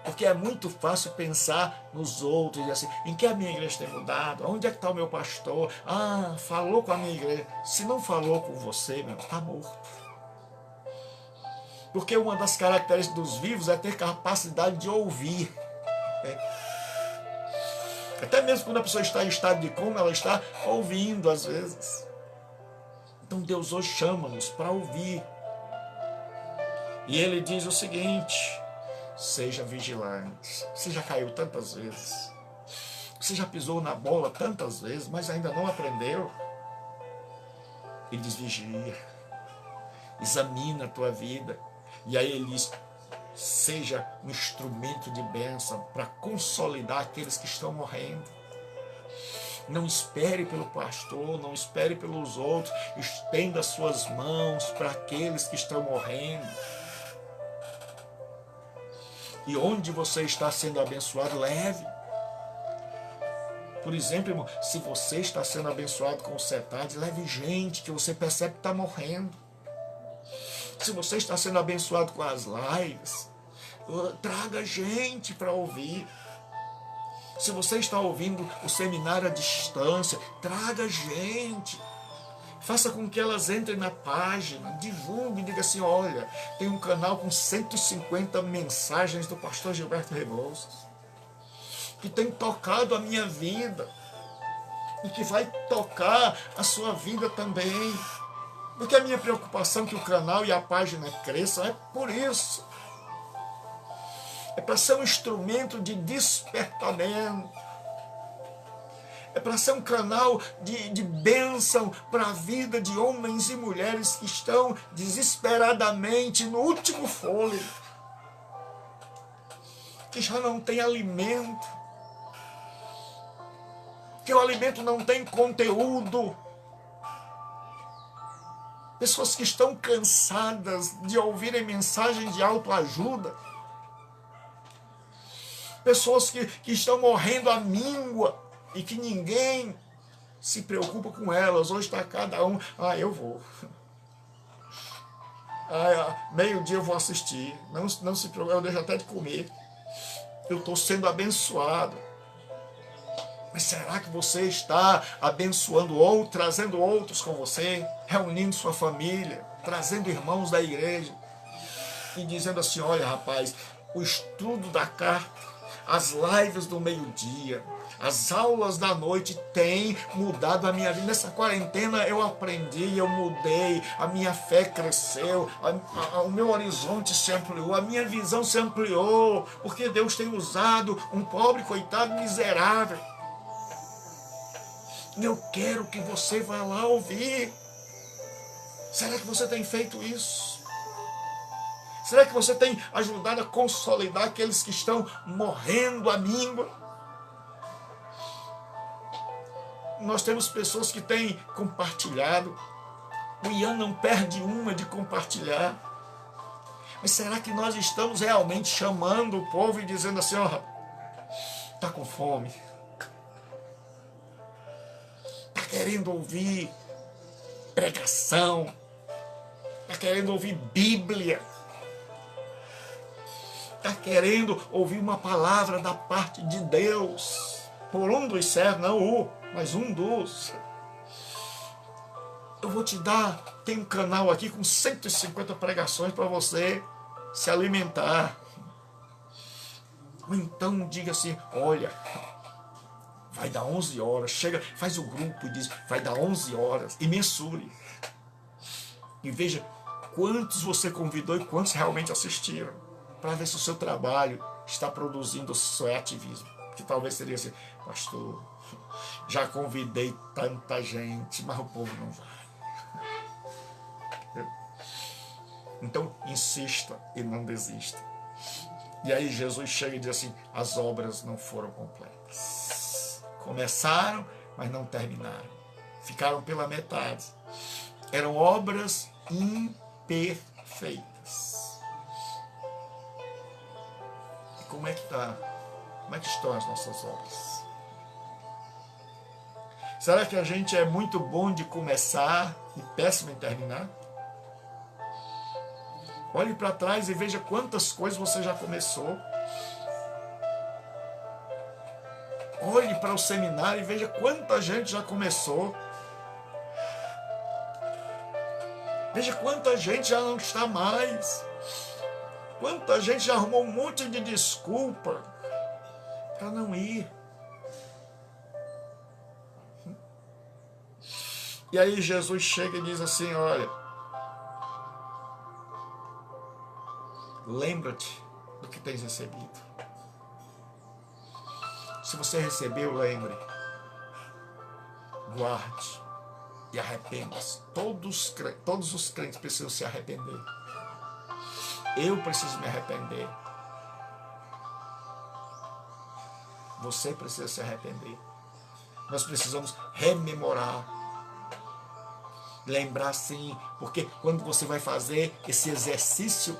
Porque é muito fácil pensar nos outros, e assim, em que a minha igreja tem mudado? Onde é que está o meu pastor? Ah, falou com a minha igreja. Se não falou com você, meu, está morto. Porque uma das características dos vivos é ter capacidade de ouvir. Até mesmo quando a pessoa está em estado de coma, ela está ouvindo às vezes. Então Deus hoje chama-nos para ouvir. E Ele diz o seguinte: seja vigilante. Você já caiu tantas vezes. Você já pisou na bola tantas vezes, mas ainda não aprendeu. Ele diz: vigia. Examina a tua vida. E aí Ele diz: seja um instrumento de bênção para consolidar aqueles que estão morrendo. Não espere pelo pastor, não espere pelos outros. Estenda suas mãos para aqueles que estão morrendo. E onde você está sendo abençoado, leve. Por exemplo, irmão, se você está sendo abençoado com o CETAD, leve gente que você percebe que está morrendo. Se você está sendo abençoado com as lives, traga gente para ouvir. Se você está ouvindo o seminário à distância, traga gente. Faça com que elas entrem na página, divulgue, diga assim: olha, tem um canal com 150 mensagens do pastor Gilberto Rebouças, que tem tocado a minha vida e que vai tocar a sua vida também. Porque a minha preocupação é que o canal e a página cresçam, é por isso. É para ser um instrumento de despertamento. É para ser um canal de bênção para a vida de homens e mulheres que estão desesperadamente no último fôlego, que já não tem alimento, que o alimento não tem conteúdo. Pessoas que estão cansadas de ouvirem mensagens de autoajuda. Pessoas que estão morrendo à míngua e que ninguém se preocupa com elas. Hoje está cada um: eu vou. Meio-dia eu vou assistir. Não se preocupe, eu deixo até de comer. Eu estou sendo abençoado. Mas será que você está abençoando outros, trazendo outros com você, reunindo sua família, trazendo irmãos da igreja e dizendo assim: olha, rapaz, o estudo da carta, as lives do meio-dia, as aulas da noite têm mudado a minha vida. Nessa quarentena eu aprendi, eu mudei, a minha fé cresceu, o meu horizonte se ampliou, a minha visão se ampliou, porque Deus tem usado um pobre, coitado, miserável. Eu quero que você vá lá ouvir. Será que você tem feito isso? Será que você tem ajudado a consolidar aqueles que estão morrendo à míngua? Nós temos pessoas que têm compartilhado. O Ian não perde uma de compartilhar. Mas será que nós estamos realmente chamando o povo e dizendo assim: ó, está com fome? Está querendo ouvir pregação? Está querendo ouvir Bíblia? Está querendo ouvir uma palavra da parte de Deus? Por um dos servos, não o, mas um dos. Eu vou te dar, tem um canal aqui com 150 pregações para você se alimentar. Ou então diga assim: olha, vai dar 11 horas, chega, faz o grupo e diz: vai dar 11 horas, e mensure. E veja quantos você convidou e quantos realmente assistiram, para ver se o seu trabalho está produzindo o seu ativismo. Que talvez seria assim: pastor, já convidei tanta gente, mas o povo não vai. Então insista e não desista. E aí Jesus chega e diz assim: as obras não foram completas. Começaram, mas não terminaram. Ficaram pela metade. Eram obras imperfeitas. E como é que está? Como é que estão as nossas obras? Será que a gente é muito bom de começar e péssimo em terminar? Olhe para trás e veja quantas coisas você já começou Olhe para o seminário e veja quanta gente já começou. Veja quanta gente já não está mais. Quanta gente já arrumou um monte de desculpa para não ir. E aí Jesus chega e diz assim, olha, lembra-te do que tens recebido. Se você recebeu, lembre, guarde e arrependa-se. Todos os crentes precisam se arrepender. Eu preciso me arrepender. Você precisa se arrepender. Nós precisamos rememorar. Lembrar sim, porque quando você vai fazer esse exercício,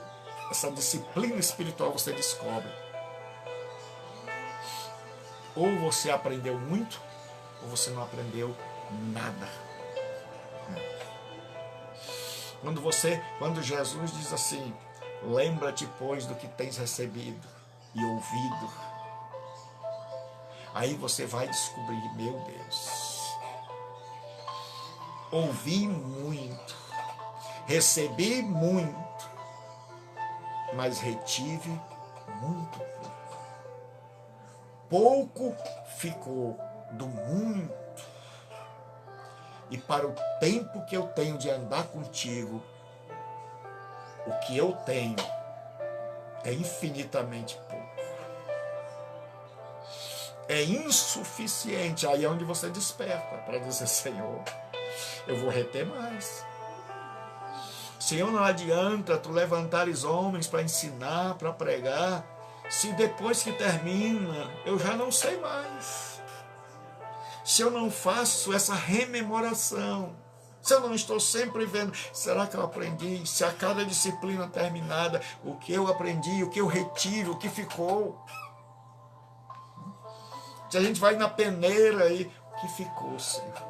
essa disciplina espiritual, você descobre. Ou você aprendeu muito, ou você não aprendeu nada. Quando Jesus diz assim, lembra-te, pois, do que tens recebido e ouvido, aí você vai descobrir, meu Deus, ouvi muito, recebi muito, mas retive muito pouco. Pouco ficou do muito. E para o tempo que eu tenho de andar contigo, o que eu tenho é infinitamente pouco. É insuficiente. Aí é onde você desperta para dizer, Senhor, eu vou reter mais. Senhor, não adianta tu levantares homens para ensinar, para pregar, se depois que termina, eu já não sei mais. Se eu não faço essa rememoração, se eu não estou sempre vendo, será que eu aprendi? Se a cada disciplina terminada, o que eu aprendi, o que eu retiro, o que ficou? Se a gente vai na peneira aí, o que ficou, Senhor?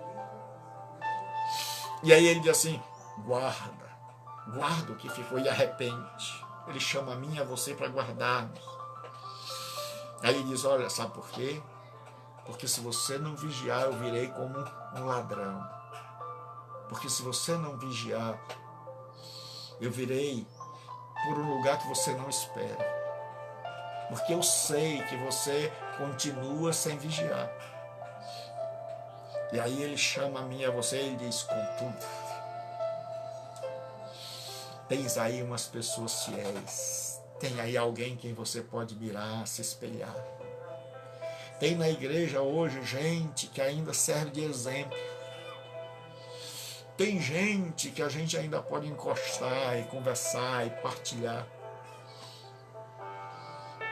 E aí ele diz assim, guarda o que ficou e arrepende. Ele chama a mim e a você para guardarmos. Aí ele diz, olha, sabe por quê? Porque se você não vigiar, eu virei como um ladrão. Porque se você não vigiar, eu virei por um lugar que você não espera. Porque eu sei que você continua sem vigiar. E aí ele chama a mim e a você e diz, contudo, tens aí umas pessoas fiéis. Tem aí alguém em quem você pode mirar, se espelhar. Tem na igreja hoje gente que ainda serve de exemplo. Tem gente que a gente ainda pode encostar e conversar e partilhar.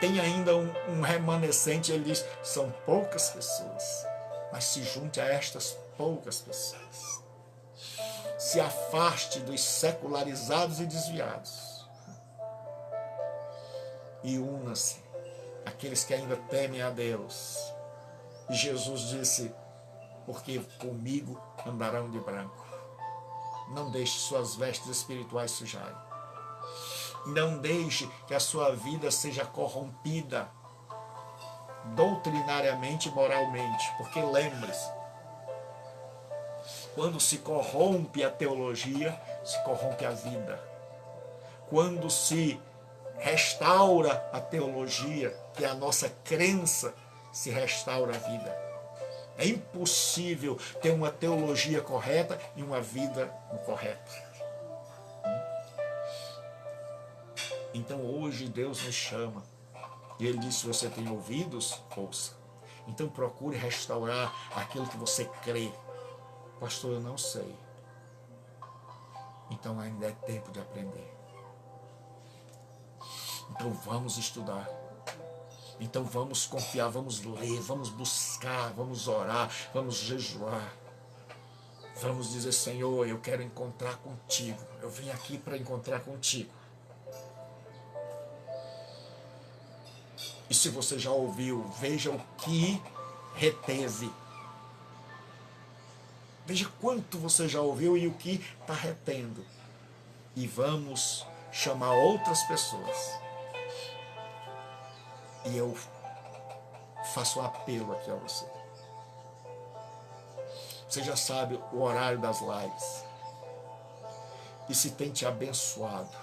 Tem ainda um remanescente, ele diz, são poucas pessoas, mas se junte a estas poucas pessoas. Se afaste dos secularizados e desviados. E una-se àqueles que ainda temem a Deus. E Jesus disse, porque comigo andarão de branco. Não deixe suas vestes espirituais sujarem. Não deixe que a sua vida seja corrompida doutrinariamente e moralmente. Porque lembre-se, quando se corrompe a teologia, se corrompe a vida. Quando se restaura a teologia, que é a nossa crença, se restaura a vida. É impossível ter uma teologia correta e uma vida incorreta. Então hoje Deus nos chama. E Ele diz, se você tem ouvidos, ouça. Então procure restaurar aquilo que você crê. Pastor, eu não sei. Então ainda é tempo de aprender. Então vamos estudar. Então vamos confiar, vamos ler, vamos buscar, vamos orar, vamos jejuar. Vamos dizer, Senhor, eu quero encontrar contigo. Eu vim aqui para encontrar contigo. E se você já ouviu, veja o que reteve. Veja quanto você já ouviu e o que está retendo. E vamos chamar outras pessoas. E eu faço um apelo aqui a você. Você já sabe o horário das lives. E se tem te abençoado.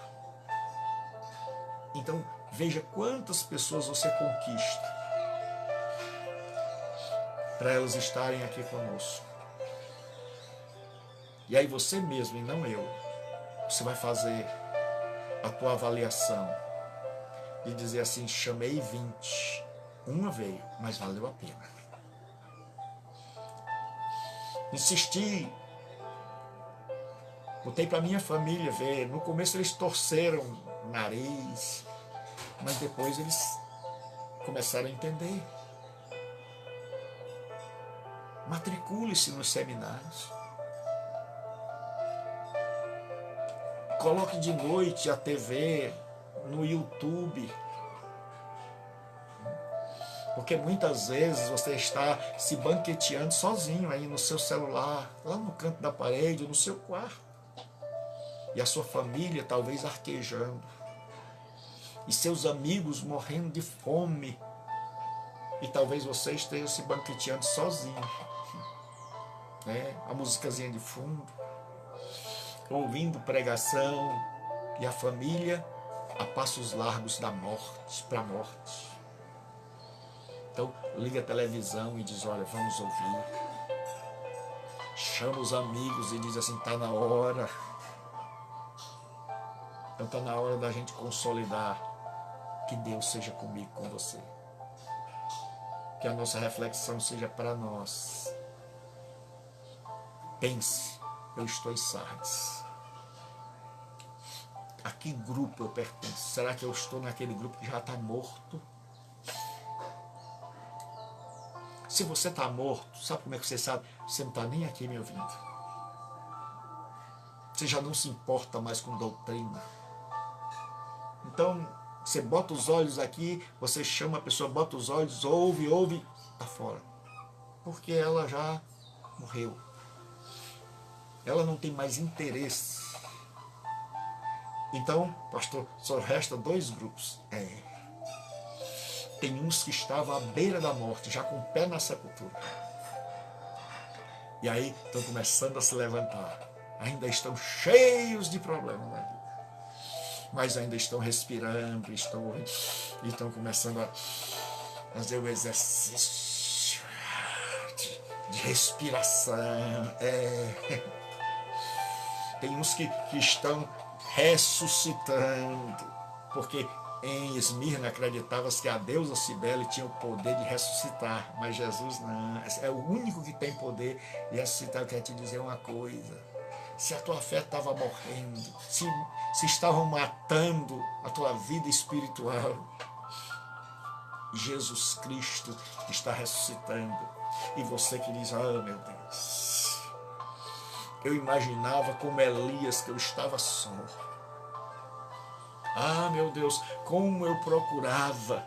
Então, veja quantas pessoas você conquista para elas estarem aqui conosco. E aí você mesmo, e não eu, você vai fazer a tua avaliação e dizer assim: chamei 20, uma veio, mas valeu a pena. Insisti, botei para minha família ver. No começo eles torceram o nariz, mas depois eles começaram a entender. Matricule-se nos seminários. Coloque de noite a TV no YouTube. Porque muitas vezes você está se banqueteando sozinho aí no seu celular, lá no canto da parede, ou no seu quarto. E a sua família talvez arquejando. E seus amigos morrendo de fome. E talvez você esteja se banqueteando sozinho. A musicazinha de fundo, ouvindo pregação, e a família a passos largos da morte, para a morte. Então, liga a televisão e diz: olha, vamos ouvir. Chama os amigos e diz assim: está na hora. Então está na hora da gente consolidar. Que Deus seja comigo, com você. Que a nossa reflexão seja para nós. Pense, eu estou em Sardes. A que grupo eu pertenço? Será que eu estou naquele grupo que já está morto? Se você está morto, sabe como é que você sabe? Você não está nem aqui me ouvindo. Você já não se importa mais com doutrina. Então, você bota os olhos aqui, você chama a pessoa, bota os olhos, ouve, está fora. Porque ela já morreu. Ela não tem mais interesse. Então, pastor, só resta 2 grupos. Tem uns que estavam à beira da morte, já com o pé na sepultura. E aí estão começando a se levantar. Ainda estão cheios de problemas na vida. Mas ainda estão respirando, estão começando a fazer o exercício de respiração. Tem uns que estão ressuscitando, porque em Esmirna acreditava-se que a deusa Cibele tinha o poder de ressuscitar, mas Jesus não, é o único que tem poder de ressuscitar. Eu quero te dizer uma coisa: se a tua fé estava morrendo, se estavam matando a tua vida espiritual, Jesus Cristo está ressuscitando. E você que diz: oh meu Deus, eu imaginava como Elias que eu estava só. Ah, meu Deus, como eu procurava.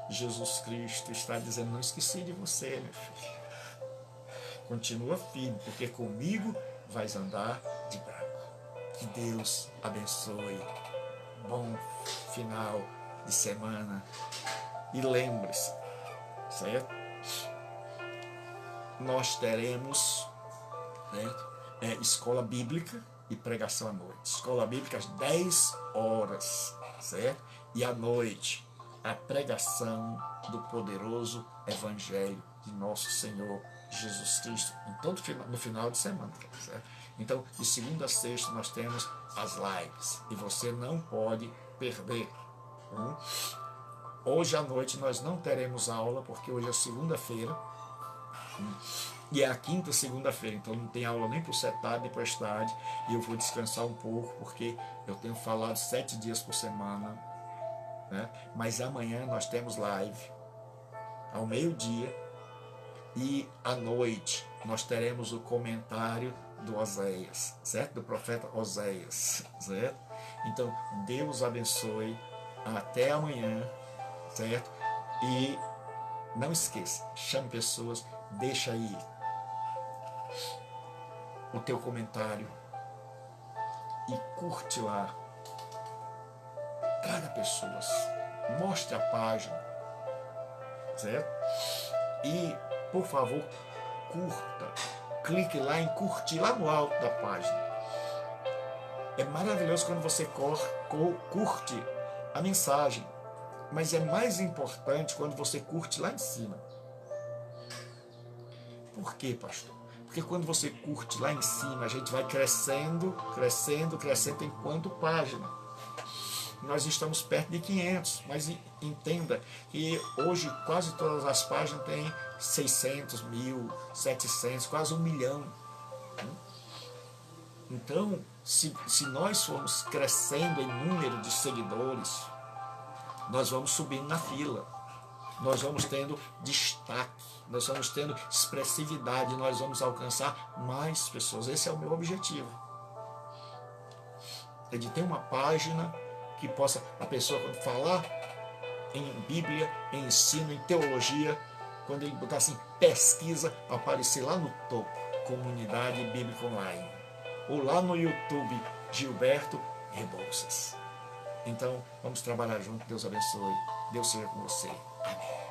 Jesus Cristo está dizendo: não esqueci de você, meu filho. Continua firme, porque comigo vais andar de branco. Que Deus abençoe. Bom final de semana. E lembre-se, certo? Nós teremos, certo? Escola bíblica e pregação à noite. Escola bíblica às 10 horas, certo? E à noite, a pregação do poderoso Evangelho de nosso Senhor Jesus Cristo, no final de semana, certo? Então, de segunda a sexta, nós temos as lives, e você não pode perder. Hoje à noite nós não teremos aula, porque hoje é segunda-feira, e é a quinta segunda-feira, então não tem aula nem para o CETAD, nem para o estádio, e eu vou descansar um pouco, porque eu tenho falado 7 dias por semana, né? Mas amanhã nós temos live, ao meio-dia, e à noite nós teremos o comentário do Oséias, certo? Do profeta Oséias, certo? Então, Deus abençoe, até amanhã, certo? E não esqueça, chame pessoas, deixa aí o teu comentário e curte lá. Traga pessoas, mostre a página, certo? E, por favor, curta. Clique lá em curtir, lá no alto da página. É maravilhoso quando você curte a mensagem, mas é mais importante quando você curte lá em cima. Por quê, pastor? Porque quando você curte lá em cima, a gente vai crescendo, crescendo, crescendo enquanto página. Nós estamos perto de 500, mas entenda que hoje quase todas as páginas têm 600, 1.000, 700, quase 1 milhão. Então, se nós formos crescendo em número de seguidores, nós vamos subindo na fila, nós vamos tendo destaque, nós vamos tendo expressividade, nós vamos alcançar mais pessoas. Esse é o meu objetivo. É de ter uma página que possa, a pessoa quando falar em Bíblia, em ensino, em teologia, quando ele botar assim, pesquisa, aparecer lá no topo, Comunidade Bíblica Online. Ou lá no YouTube, Gilberto Rebouças. Então, vamos trabalhar junto. Deus abençoe. Deus seja com você. Amém.